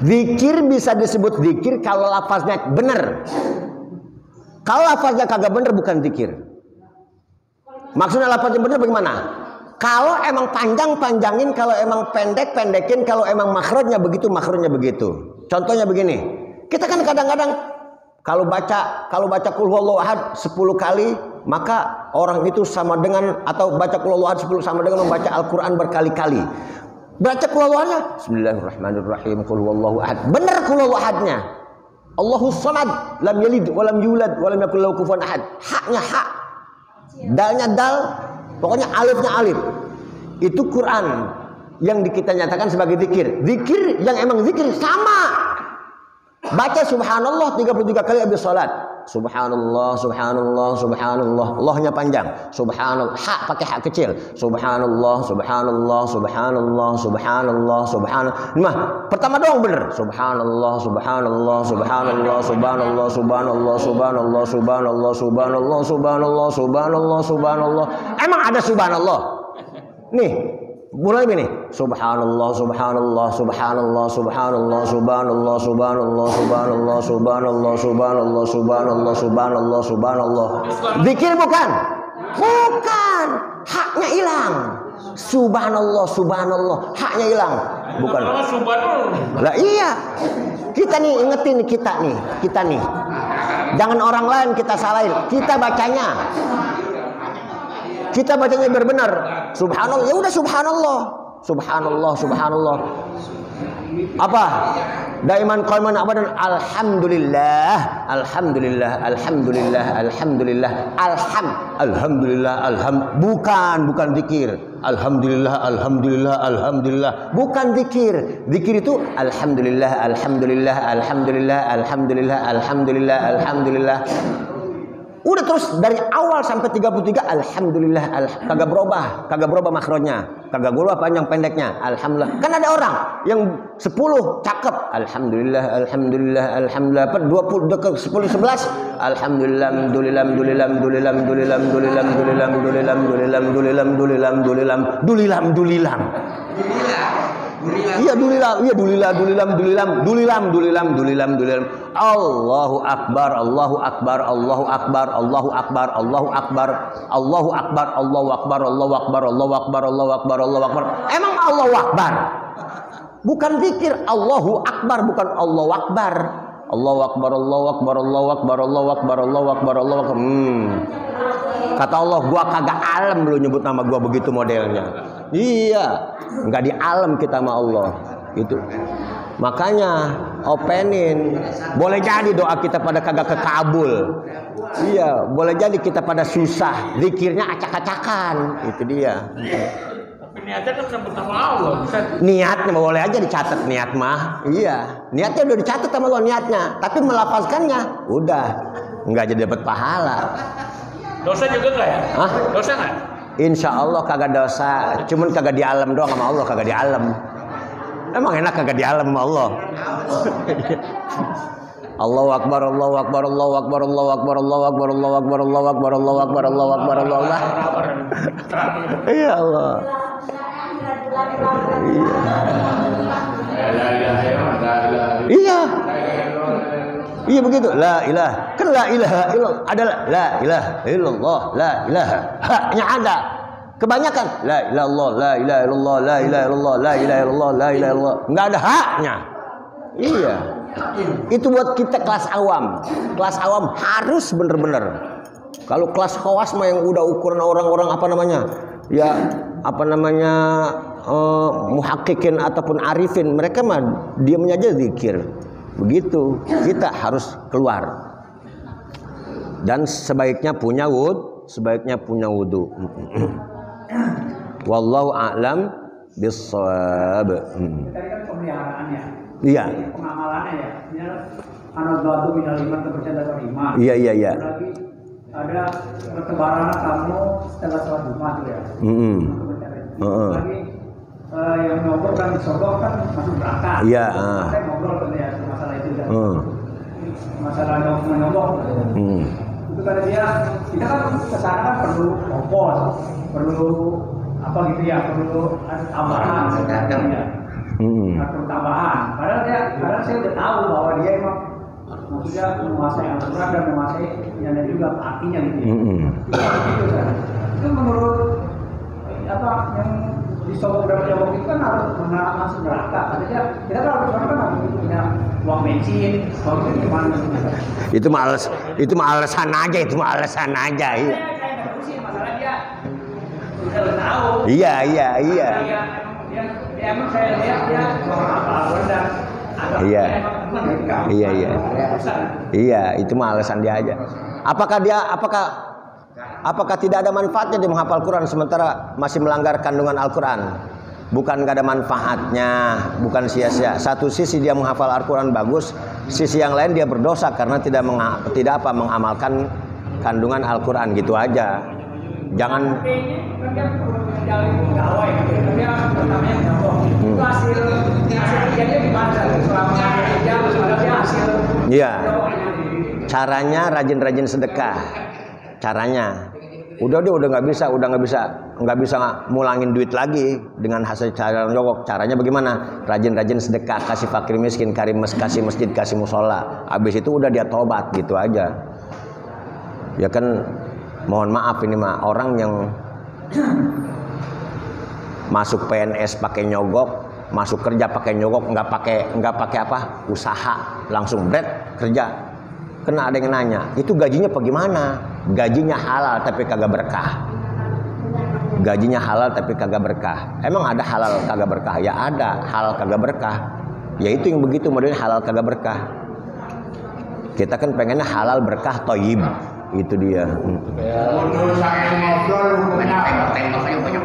zikir bisa disebut zikir kalau lafaznya benar. Kalau lafaznya kagak benar bukan zikir. Maksudnya lafaznya benar bagaimana? Kalau emang panjangin, kalau emang pendekin, kalau emang makhrajnya begitu. Contohnya begini, kita kan kadang-kadang kalau baca Qul Huwallahu Ahad 10 kali, maka orang itu sama dengan, atau baca Qul Huwallahu Ahad 10 sama dengan membaca Al-Quran berkali-kali. Baca Qul Huwallahu Ahad, Bismillahirrahmanirrahim, Qul Huwallahu Ahad. Benar Qul Huwallahu Ahadnya. Allahus Samad, lam yalid wa lam yulad wa lam yakul lahu kufuwan ahad. Haknya hak, dalnya dal, pokoknya alifnya alif. Itu Quran yang kita nyatakan sebagai zikir. Zikir yang emang zikir sama. Baca subhanallah 33 kali habis salat. Subhanallah, subhanallah, subhanallah. Allahnya panjang. Subhanallah, hak pakai hak kecil. Subhanallah, subhanallah, subhanallah, subhanallah, subhanallah. Nah, pertama doang bener. Subhanallah, subhanallah, subhanallah, subhanallah, subhanallah, subhanallah, subhanallah, subhanallah, subhanallah, subhanallah, subhanallah. Emang ada subhanallah? Nih, mulai begini. Subhanallah, subhanallah, subhanallah, subhanallah, subhanallah, subhanallah, subhanallah, subhanallah, subhanallah, subhanallah, subhanallah, subhanallah. Zikir bukan? Bukan. Haknya hilang. Subhanallah, subhanallah, haknya hilang. Bukan. Lah iya. Kita nih ingetin kita nih. Jangan orang lain kita salahin. Kita bacanya benar. Subhanallah, ya udah subhanallah. Subhanallah, subhanallah. Apa? Daiman qaiman abadan alhamdulillah, alhamdulillah, alhamdulillah, alhamdulillah, alhamdulillah, bukan zikir. Alhamdulillah, alhamdulillah, alhamdulillah, bukan zikir. Zikir itu alhamdulillah, alhamdulillah, alhamdulillah, alhamdulillah, alhamdulillah, alhamdulillah. Udah terus dari awal sampai 33 alhamdulillah, kagak berubah makronya, kagak berubah panjang pendeknya. Alhamdulillah. Kan ada orang yang 10 cakep. Alhamdulillah, alhamdulillah, alhamdulillah. 20 dekat 10 11 alhamdulillah, dulilam, dulilam, dulilam, dulilam, dulilam, dulilam, dulilam, dulilam, dulilam, dulilam, dulilam, dulilam, dulilam. Iya dulilam, iya dulilam. Allahu akbar, Allahu akbar, Allahu akbar, Allahu akbar, Allahu akbar, Allahu akbar, Allahu akbar, Allahu akbar, Allahu akbar, Allahu akbar, Allahu akbar. Emang Allahu akbar? Bukan zikir. Allahu akbar bukan Allahu akbar. Allahu akbar, Allahu akbar, Allahu akbar, Allahu akbar, Allahu akbar, Allahu akbar. Kata Allah, gua kagak alam lu nyebut nama gua begitu modelnya. Iya, nggak di alam kita sama Allah. Itu. Makanya openin. Boleh jadi doa kita pada kagak kekabul. Iya, boleh jadi kita pada susah. Zikirnya acak-acakan. Itu dia. Tapi niatnya kan sebut nama Allah. Niatnya boleh aja dicatat niat mah. Iya, niatnya udah dicatat sama Allah niatnya. Tapi melafazkannya udah nggak jadi dapat pahala. Dosa juga enggak ya? Hah? Dosa enggak? Insya Allah kagak dosa. Cuman kagak di alam doang sama Allah, kagak di alam. Emang enak kagak di alam sama Allah. Allahu akbar, Allahu akbar, Allahu akbar, Allahu akbar, Allahu akbar, Allahu akbar, Allahu akbar, Allahu akbar, Allahu akbar, Allahu akbar. Iya Allah. Iya. Iya begitu. La ilaha. Kan la ilaha illallah adalah la ilaha illallah, la ilaha. Haknya ada. Kebanyakan la ilaha illallah, la ilaha illallah, la ilaha illallah, la ilaha illallah, la ilaha illallah. Enggak ada haknya. Iya. Itu buat kita kelas awam. Kelas awam harus bener-bener. Kalau kelas khawas mah yang udah ukuran orang-orang apa namanya? Ya, apa namanya? Muhakkikin ataupun arifin, mereka mah diamnya aja zikir. Begitu, kita harus keluar. Dan sebaiknya punya wudu. Wallahu a'lam bissawab. Tadi kan pemeliharaannya. Iya. Pengamalannya ya. Ini anadatu minal iman, kepercayaan dari iman. Iya. Lagi ada bertebaran kamu setelah sholat Jumat ya. Lagi yang ngobrol dan disogok kan masuk neraka. Iya. Saya ngobrol kan ya masalah itu kan. Masalah nyogok. Itu kan dia, kita kan kesana kan perlu kompos, perlu apa gitu ya, perlu tambahan ya. Perlu tambahan. Padahal saya udah tahu bahwa dia emang maksudnya menguasai Al-Quran dan menguasai yang ada juga artinya gitu ya. Itu kan. Itu menurut apa yang disogok dan menyogok itu kan harus masuk neraka. Artinya kita kan harus punya uang bensin, kalau itu gimana? Itu mah alasan aja, iya. Saya terusin masalah dia udah tahu. Iya. Ya emang saya lihat dia apa dan Iya. Iya, itu mah alasan dia aja. Apakah tidak ada manfaatnya dia menghafal Quran sementara masih melanggar kandungan Al-Quran? Bukan gak ada manfaatnya, bukan sia-sia. Satu sisi dia menghafal Al-Quran bagus, sisi yang lain dia berdosa karena tidak mengamalkan kandungan Al-Quran, gitu aja. Jangan Iya. Caranya rajin-rajin sedekah. Caranya. Udah nggak bisa mulangin duit lagi dengan hasil cara nyogok. Caranya bagaimana? Rajin-rajin sedekah, kasih fakir miskin, kasih masjid, kasih musola. Habis itu udah dia tobat, gitu aja. Ya kan, mohon maaf ini mah orang yang masuk PNS pakai nyogok, masuk kerja pakai nyogok, nggak pakai apa? Usaha, langsung bret kerja. Kena ada yang nanya, itu gajinya bagaimana? Gajinya halal tapi kagak berkah. Gajinya halal tapi kagak berkah. Emang ada halal kagak berkah? Ya ada, halal kagak berkah. Ya itu yang begitu modelnya halal kagak berkah. Kita kan pengennya halal berkah thayyib. Itu dia.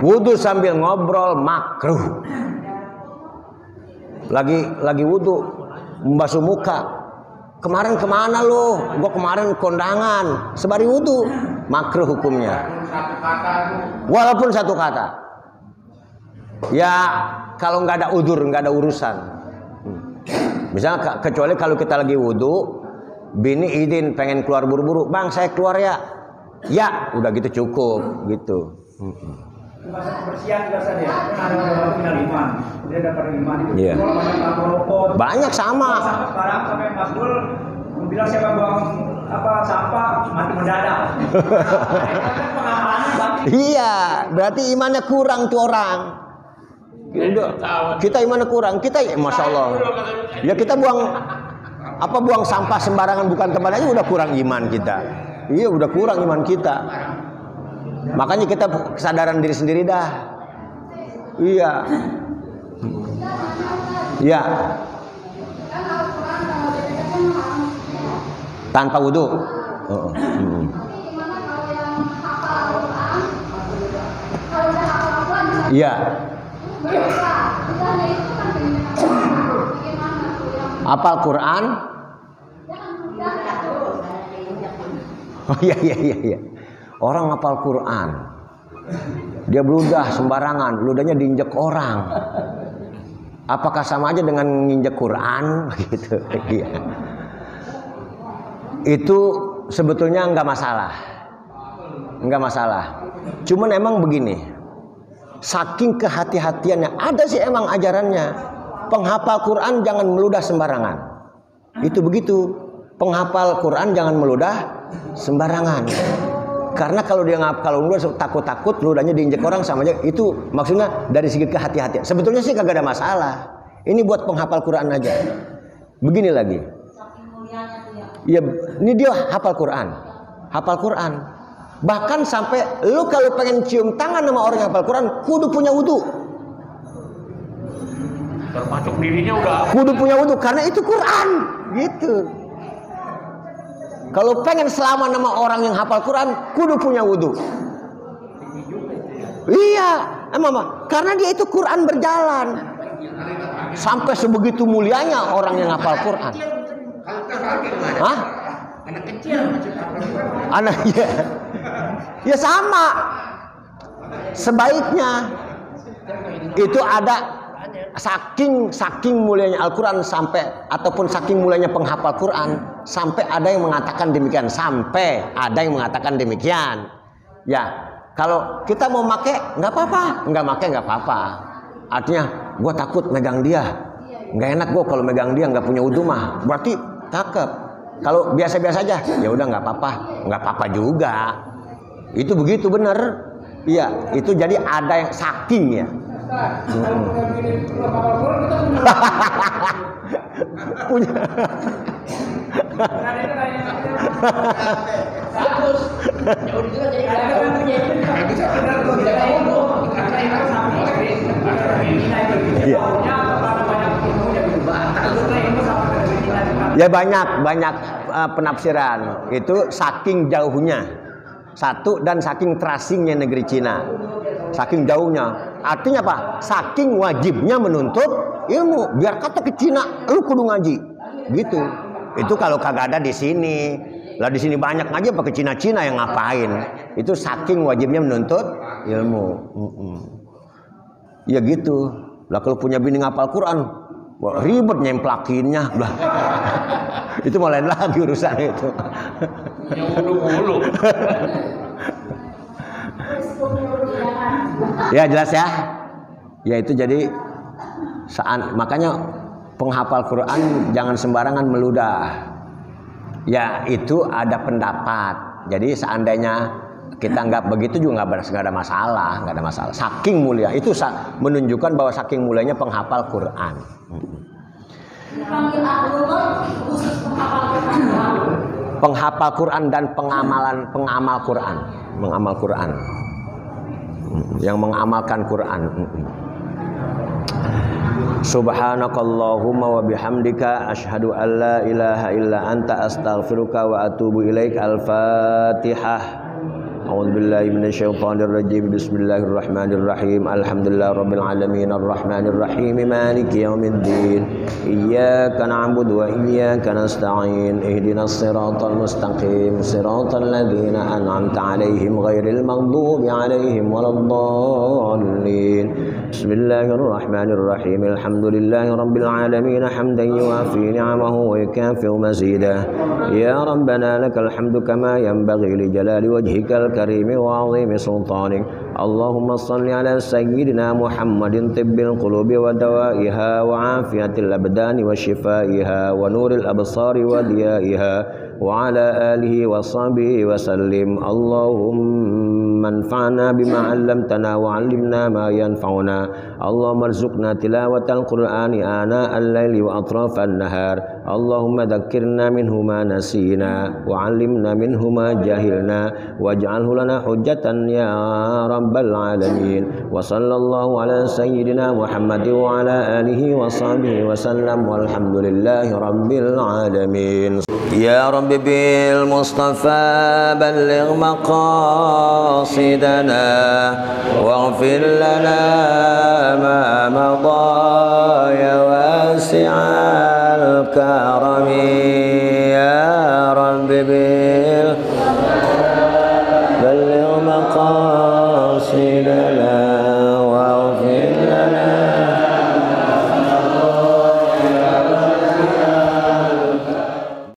Wudu sambil ngobrol makruh. Lagi wudu membasuh muka. Kemarin kemana lo? Gua kemarin kondangan. Sebari wudu, makruh hukumnya. Walaupun satu kata. Ya kalau nggak ada udur, nggak ada urusan. Misalnya kecuali kalau kita lagi wudu, bini izin pengen keluar buru-buru, bang saya keluar ya. Ya udah gitu cukup gitu. Masa kebersihan juga saja. Kan ada minal iman. Dia dapat iman itu. Yeah. Kalau banyak rokok. Banyak sama. Sampai sekarang sampai Mas Dul bilang siapa buang sampah mati mendadak. Pengamalannya berarti. Iya, berarti imannya kurang tuh orang. Kita imannya kurang. Kita ya, masya Allah. Ya kita buang sampah sembarangan bukan tempat aja udah kurang iman kita. Iya udah kurang iman kita. Makanya kita kesadaran diri sendiri dah. Iya. Iya. Tanpa wudu. Iya. Hafal Quran. Oh iya. Orang hafal Quran. Dia beludah sembarangan, beludahnya diinjek orang. Apakah sama aja dengan nginjek Quran gitu? Iya. Itu sebetulnya enggak masalah. Cuman emang begini. Saking kehati-hatiannya, ada sih emang ajarannya. Penghafal Quran jangan meludah sembarangan. Itu begitu. Penghafal Quran jangan meludah sembarangan. Karena kalau dia meludah takut ludahnya diinjek orang sama aja. Itu maksudnya dari segi kehati-hatian. Sebetulnya sih kagak ada masalah. Ini buat penghafal Quran aja. Begini lagi. Ya, ini dia hafal Quran. Bahkan sampai lu kalau pengen cium tangan sama orang yang hafal Quran, kudu punya wudu. Termasuk dirinya udah. Kudu punya wudu karena itu Quran, gitu. Kalau pengen selamat nama orang yang hafal Quran, kudu punya wudu. Iya, Emang apa? Karena dia itu Quran berjalan. Sampai sebegitu mulianya orang yang hafal Quran. Hah? Anak kecil Anak ya. Ya sama. Sebaiknya itu ada saking mulianya Al-Quran sampai ataupun saking mulianya penghafal Quran sampai ada yang mengatakan demikian, sampai ada yang mengatakan demikian. Ya, kalau kita mau pakai nggak apa-apa, nggak pakai nggak apa-apa. Artinya gue takut megang dia, nggak enak gue kalau megang dia, nggak punya wudu mah, berarti cakep. Kalau biasa-biasa aja, ya udah nggak apa-apa juga. Itu begitu bener. Iya, itu jadi ada yang saking ya. Punya. bagus. Ya udah juga jadi ada punya. Iya. Ya banyak penafsiran. Itu saking jauhnya. Satu, dan saking terasingnya negeri Cina. Saking jauhnya. Artinya apa? Saking wajibnya menuntut ilmu. Biar kata ke Cina, lu kudu ngaji. Gitu. Itu kalau kagak ada di sini. Lah di sini banyak ngaji apa ke Cina-Cina yang ngapain? Itu saking wajibnya menuntut ilmu. Ya gitu. Lah kalau punya bini ngapal Quran, wah, ribet nyemplakinnya. Lah. Itu malah lain lagi urusan itu. Yang ulu-ulu. Ya jelas ya. Ya itu jadi makanya penghafal Quran jangan sembarangan meludah. Ya itu ada pendapat. Jadi seandainya kita nggak begitu juga nggak ada masalah, nggak ada masalah. Saking mulia itu menunjukkan bahwa saking mulianya penghafal Quran. Penghafal Quran dan pengamal Quran, mengamal Quran, yang mengamalkan Quran. Subhanakallahumma wa bihamdika asyhadu an la ilaha illa anta astaghfiruka wa atubu ilaik. Al-Fatihah. A'udzubillahi minasyaitonir rajim. Bismillahirrahmanirrahim. Alhamdulillahirabbil alamin arrahmanir rahim maliki yaumiddin. Iyyaka na'budu wa iyyaka nasta'in. Ihdinas siratal mustaqim. Siratal ladzina an'amta 'alaihim ghairil maghdubi 'alaihim waladdallin. Bismillahirrahmanirrahim. Alhamdulillahirabbil alamin hamdan yuwafi ni'amahu wa yukafi'u mazidah. Ya rabbana lakal hamdu kama yanbaghi li jalali wajhikal الكريم وعظيم سلطانك. اللهم صل على سيدنا محمد طب القلوب ودوائها وعافية الأبدان وشفائها ونور الأبصار وضيائها وعلى آله وصحبه وسلم. اللهم انفعنا بما علمتنا وعلمنا ما ينفعنا. اللهم ارزقنا تلاوة القرآن آناء الليل وأطراف النهار. اللهم ذكرنا منه ما نسينا وعلمنا منه ما جهلنا واجعله لنا حجة يا رب العالمين. وصلى الله على سيدنا محمد وعلى آله وصحبه وسلم والحمد لله رب العالمين. يا رب بالمصطفى بلغ مقاصدنا واغفر لنا ما مضى يا واسع الكرم. يا رب بلغ مقاصدنا